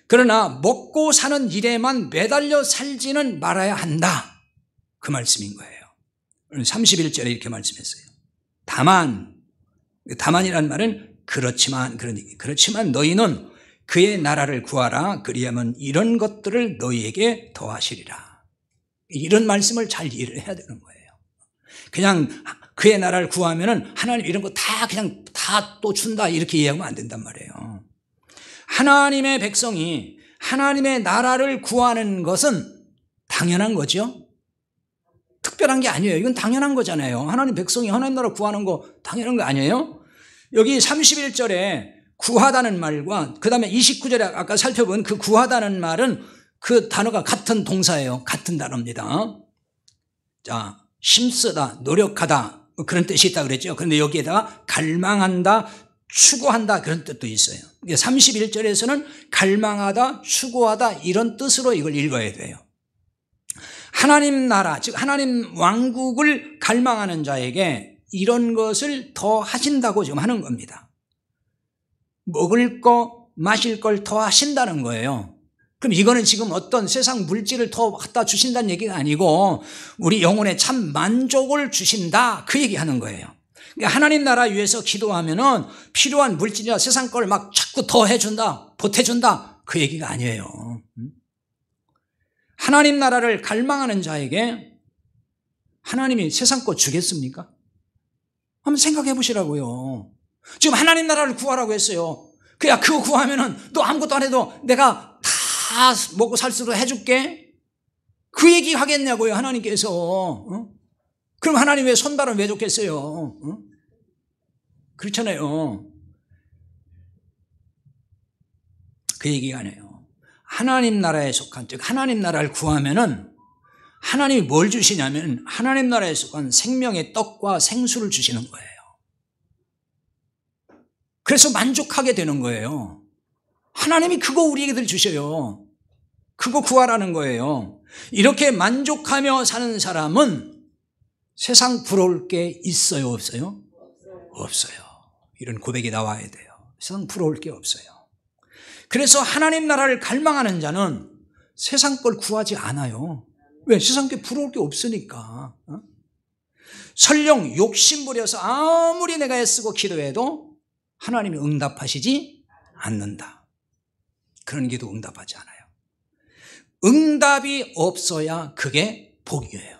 그러나 먹고 사는 일에만 매달려 살지는 말아야 한다, 그 말씀인 거예요. 31절에 이렇게 말씀했어요. 다만이란 말은 그렇지만 너희는 그의 나라를 구하라, 그리하면 이런 것들을 너희에게 더하시리라. 이런 말씀을 잘 이해를 해야 되는 거예요. 그냥 그의 나라를 구하면은 하나님 이런 거 다 그냥 다 또 준다, 이렇게 이해하면 안 된단 말이에요. 하나님의 백성이 하나님의 나라를 구하는 것은 당연한 거죠. 특별한 게 아니에요. 이건 당연한 거잖아요. 하나님 백성이 하나님 나라 구하는 거 당연한 거 아니에요? 여기 31절에 구하다는 말과 그 다음에 29절에 아까 살펴본 그 구하다는 말은 그 단어가 같은 동사예요. 같은 단어입니다. 자, 힘쓰다, 노력하다, 그런 뜻이 있다 그랬죠. 그런데 여기에다가 갈망한다, 추구한다, 그런 뜻도 있어요. 31절에서는 갈망하다, 추구하다, 이런 뜻으로 이걸 읽어야 돼요. 하나님 나라, 즉 하나님 왕국을 갈망하는 자에게 이런 것을 더 하신다고 지금 하는 겁니다. 먹을 거, 마실 걸 더 하신다는 거예요. 그럼 이거는 지금 어떤 세상 물질을 더 갖다 주신다는 얘기가 아니고 우리 영혼에 참 만족을 주신다, 그 얘기하는 거예요. 그러니까 하나님 나라 위해서 기도하면은 필요한 물질이나 세상 걸 막 자꾸 더 해준다, 보태준다, 그 얘기가 아니에요. 하나님 나라를 갈망하는 자에게 하나님이 세상 거 주겠습니까? 한번 생각해 보시라고요. 지금 하나님 나라를 구하라고 했어요. 그야 그거 구하면은 너 아무것도 안 해도 내가 다 먹고 살 수도 해줄게. 그 얘기 하겠냐고요, 하나님께서. 그럼 하나님 왜 손발은 왜 줬겠어요? 그렇잖아요. 그 얘기가 아니에요. 하나님 나라에 속한, 즉 하나님 나라를 구하면은 하나님이 뭘 주시냐면 하나님 나라에 속한 생명의 떡과 생수를 주시는 거예요. 그래서 만족하게 되는 거예요. 하나님이 그거 우리에게 주셔요. 그거 구하라는 거예요. 이렇게 만족하며 사는 사람은 세상 부러울 게 있어요, 없어요? 없어요. 이런 고백이 나와야 돼요. 세상 부러울 게 없어요. 그래서 하나님 나라를 갈망하는 자는 세상 걸 구하지 않아요. 왜? 세상 게 부러울 게 없으니까. 설령 욕심부려서 아무리 내가 애쓰고 기도해도 하나님이 응답하시지 않는다. 그런 기도 응답하지 않아요. 응답이 없어야 그게 복이에요.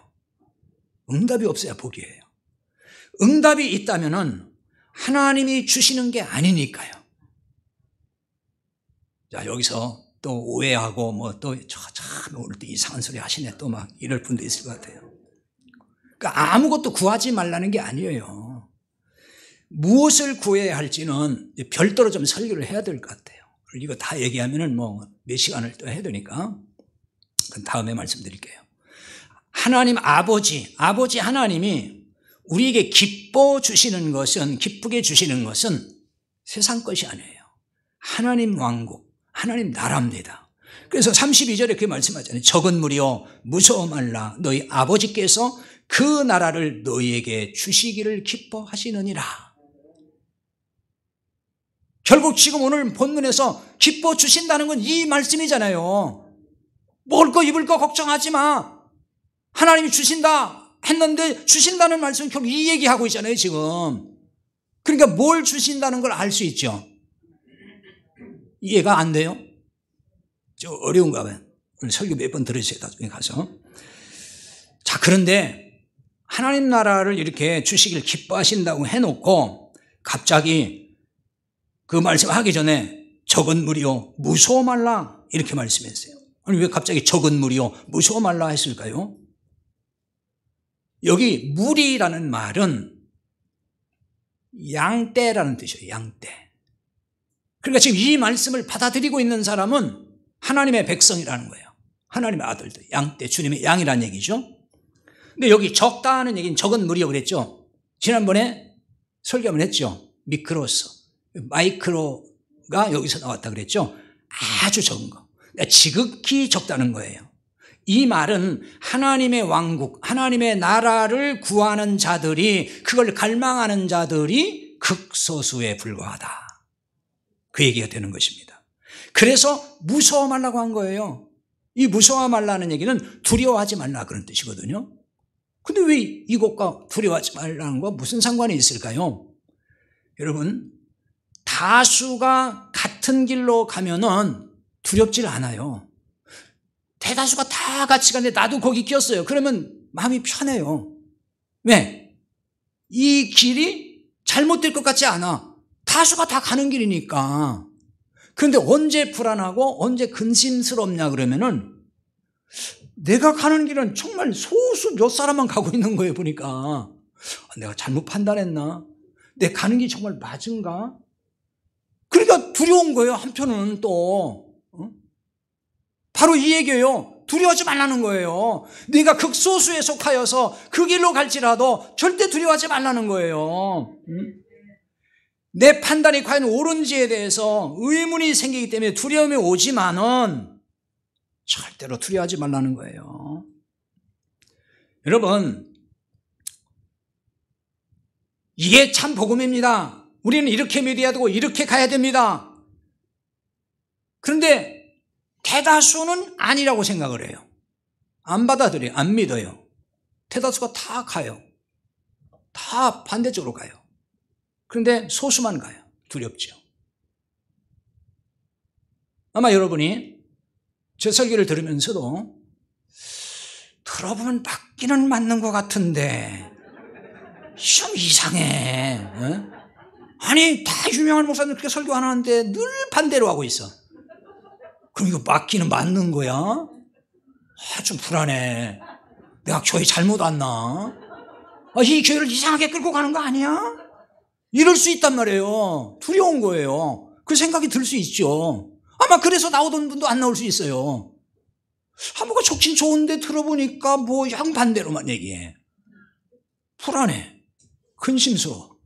응답이 없어야 복이에요. 응답이 있다면은 하나님이 주시는 게 아니니까요. 자, 여기서 또 오해하고 뭐 또 참 오늘 또 이상한 소리 하시네 또 막 이럴 분도 있을 것 같아요. 그러니까 아무것도 구하지 말라는 게 아니에요. 무엇을 구해야 할지는 별도로 좀 설교를 해야 될 것 같아요. 이거 다 얘기하면은 뭐 몇 시간을 또 해야 되니까 그건 다음에 말씀드릴게요. 하나님 아버지 하나님이 우리에게 기쁘게 주시는 것은 세상 것이 아니에요. 하나님 왕국, 하나님 나라입니다. 그래서 32절에 그렇게 말씀하잖아요. 적은 무리여 무서워 말라. 너희 아버지께서 그 나라를 너희에게 주시기를 기뻐하시느니라. 결국 지금 오늘 본문에서 기뻐 주신다는 건 이 말씀이잖아요. 먹을 거 입을 거 걱정하지 마. 하나님이 주신다 했는데 주신다는 말씀은 결국 이 얘기하고 있잖아요, 지금. 그러니까 뭘 주신다는 걸 알 수 있죠. 이해가 안 돼요? 좀 어려운가 봐요. 오늘 설교 몇 번 들으세요, 나중에 가서. 자, 그런데 하나님 나라를 이렇게 주시길 기뻐하신다고 해놓고 갑자기 그 말씀하기 전에 적은 무리요 무서워 말라 이렇게 말씀했어요. 아니 왜 갑자기 적은 무리요 무서워 말라 했을까요? 여기 무리라는 말은 양떼라는 뜻이에요. 양떼. 그러니까 지금 이 말씀을 받아들이고 있는 사람은 하나님의 백성이라는 거예요. 하나님의 아들들, 양떼, 주님의 양이라는 얘기죠. 근데 여기 적다 하는 얘기는 적은 무리요 그랬죠. 지난번에 설교 한번 했죠. 미크로스, 마이크로가 여기서 나왔다 그랬죠. 아주 적은 거. 그러니까 지극히 적다는 거예요. 이 말은 하나님의 왕국, 하나님의 나라를 구하는 자들이, 그걸 갈망하는 자들이 극소수에 불과하다. 그 얘기가 되는 것입니다. 그래서 무서워 말라고 한 거예요. 이 무서워 말라는 얘기는 두려워하지 말라 그런 뜻이거든요. 근데 왜 이것과 두려워하지 말라는 거 무슨 상관이 있을까요? 여러분, 다수가 같은 길로 가면은 두렵질 않아요. 대다수가 다 같이 가는데 나도 거기 꼈어요. 그러면 마음이 편해요. 왜? 이 길이 잘못될 것 같지 않아. 다수가 다 가는 길이니까. 그런데 언제 불안하고 언제 근심스럽냐 그러면은 내가 가는 길은 정말 소수 몇 사람만 가고 있는 거예요, 보니까. 내가 잘못 판단했나? 내 가는 길이 정말 맞은가? 그러니까 두려운 거예요, 한편은 또. 바로 이 얘기예요. 두려워하지 말라는 거예요. 네가 극소수에 속하여서 그 길로 갈지라도 절대 두려워하지 말라는 거예요. 내 판단이 과연 옳은지에 대해서 의문이 생기기 때문에 두려움이 오지만은 절대로 두려워하지 말라는 거예요. 여러분, 이게 참 복음입니다. 우리는 이렇게 믿어야 되고 이렇게 가야 됩니다. 그런데 대다수는 아니라고 생각을 해요. 안 받아들여요. 안 믿어요. 대다수가 다 가요. 다 반대쪽으로 가요. 그런데 소수만 가요. 두렵죠. 아마 여러분이 제 설교를 들으면서도 들어보면 맞기는 맞는 것 같은데 좀 이상해. 아니, 다 유명한 목사님들 그렇게 설교 안 하는데 늘 반대로 하고 있어. 그럼 이거 맞기는 맞는 거야? 좀 불안해. 내가 교회 잘못 왔나? 이 교회를 이상하게 끌고 가는 거 아니야? 이럴 수 있단 말이에요. 두려운 거예요. 그 생각이 들 수 있죠. 아마 그래서 나오던 분도 안 나올 수 있어요. 뭐가 좋긴 좋은데 들어보니까 뭐 양반대로만 얘기해. 불안해. 근심스러워.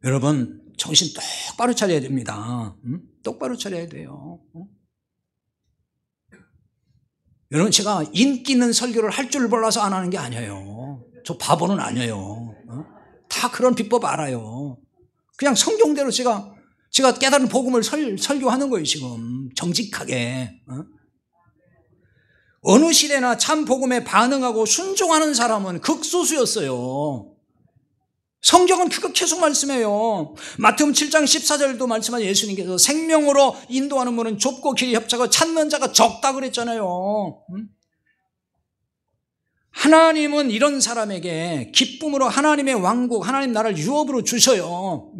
여러분, 정신 똑바로 차려야 됩니다. 똑바로 차려야 돼요. 여러분, 제가 인기 있는 설교를 할 줄 몰라서 안 하는 게 아니에요. 저 바보는 아니에요. 다 그런 비법 알아요. 그냥 성경대로 제가 깨달은 복음을 설교하는 거예요, 지금. 정직하게. 어느 시대나 참 복음에 반응하고 순종하는 사람은 극소수였어요. 성경은 그거 계속 말씀해요. 마태복음 7장 14절도 말씀하신 예수님께서 생명으로 인도하는 문은 좁고 길이 협착하고 찾는 자가 적다 그랬잖아요. 하나님은 이런 사람에게 기쁨으로 하나님의 왕국, 하나님 나라를 유업으로 주셔요.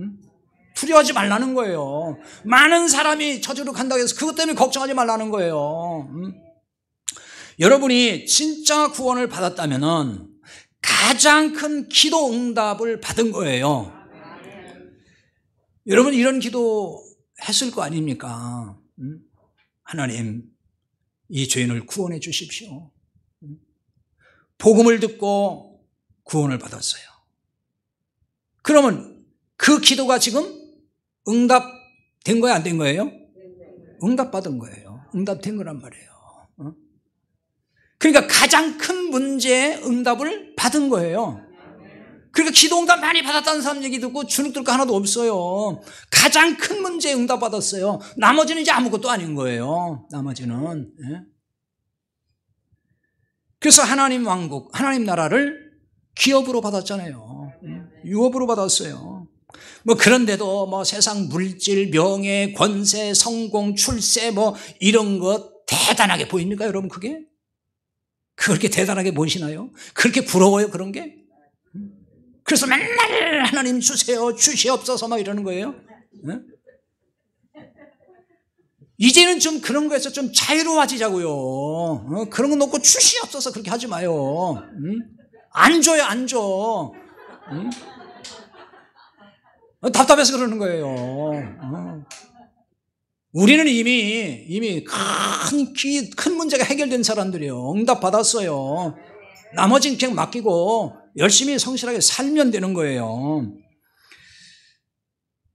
두려워하지 말라는 거예요. 많은 사람이 저주로 간다고 해서 그것 때문에 걱정하지 말라는 거예요. 여러분이 진짜 구원을 받았다면은 가장 큰 기도 응답을 받은 거예요. 여러분, 이런 기도 했을 거 아닙니까? 하나님, 이 죄인을 구원해 주십시오. 복음을 듣고 구원을 받았어요. 그러면 그 기도가 지금 응답된 거예요? 안 된 거예요? 응답받은 거예요. 응답된 거란 말이에요. 그러니까 가장 큰 문제의 응답을 받은 거예요. 그러니까 기도 응답 많이 받았다는 사람 얘기 듣고 주눅들 거 하나도 없어요. 가장 큰 문제에 응답 받았어요. 나머지는 이제 아무것도 아닌 거예요. 나머지는. 그래서 하나님 왕국, 하나님 나라를 기업으로 받았잖아요. 유업으로 받았어요. 그런데도 세상 물질, 명예, 권세, 성공, 출세 이런 것 대단하게 보입니까, 여러분? 그게? 그렇게 대단하게 보이시나요? 그렇게 부러워요, 그런 게? 그래서 맨날 하나님 주세요, 주시옵소서 이러는 거예요. 이제는 좀 그런 거에서 좀 자유로워지자고요. 그런 거 놓고 주시옵소서 그렇게 하지 마요. 안 줘요, 안 줘. 답답해서 그러는 거예요. 우리는 이미 큰 문제가 해결된 사람들이에요. 응답 받았어요. 나머지는 그냥 맡기고 열심히 성실하게 살면 되는 거예요.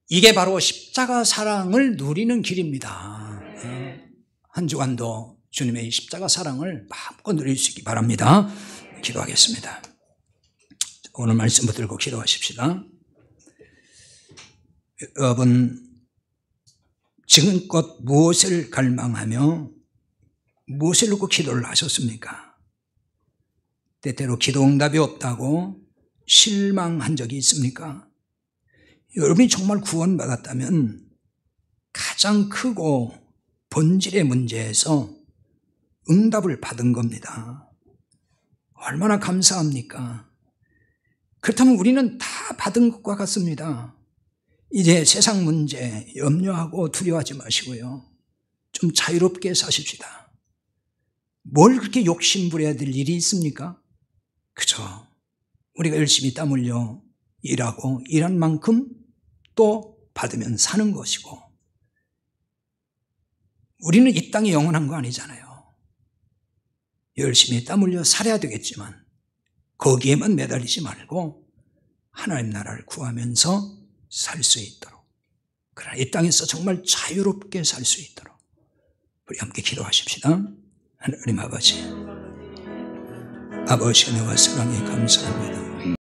이게 바로 십자가 사랑을 누리는 길입니다. 한 주간도 주님의 십자가 사랑을 마음껏 누릴 수 있기 바랍니다. 기도하겠습니다. 오늘 말씀 붙들고 기도하십시다. 여러분, 지금껏 무엇을 갈망하며 무엇을 놓고 기도를 하셨습니까? 때때로 기도 응답이 없다고 실망한 적이 있습니까? 여러분이 정말 구원받았다면 가장 크고 본질의 문제에서 응답을 받은 겁니다. 얼마나 감사합니까? 그렇다면 우리는 다 받은 것과 같습니다. 이제 세상 문제 염려하고 두려워하지 마시고요. 좀 자유롭게 사십시다. 뭘 그렇게 욕심부려야 될 일이 있습니까? 그죠? 우리가 열심히 땀 흘려 일하고 일한 만큼 또 받으면 사는 것이고, 우리는 이 땅이 영원한 거 아니잖아요. 열심히 땀 흘려 살아야 되겠지만 거기에만 매달리지 말고 하나님 나라를 구하면서 살 수 있도록, 그러나 이 땅에서 정말 자유롭게 살 수 있도록 우리 함께 기도하십시다. 하나님 아버지, 아버지 은혜와 사랑에 감사합니다.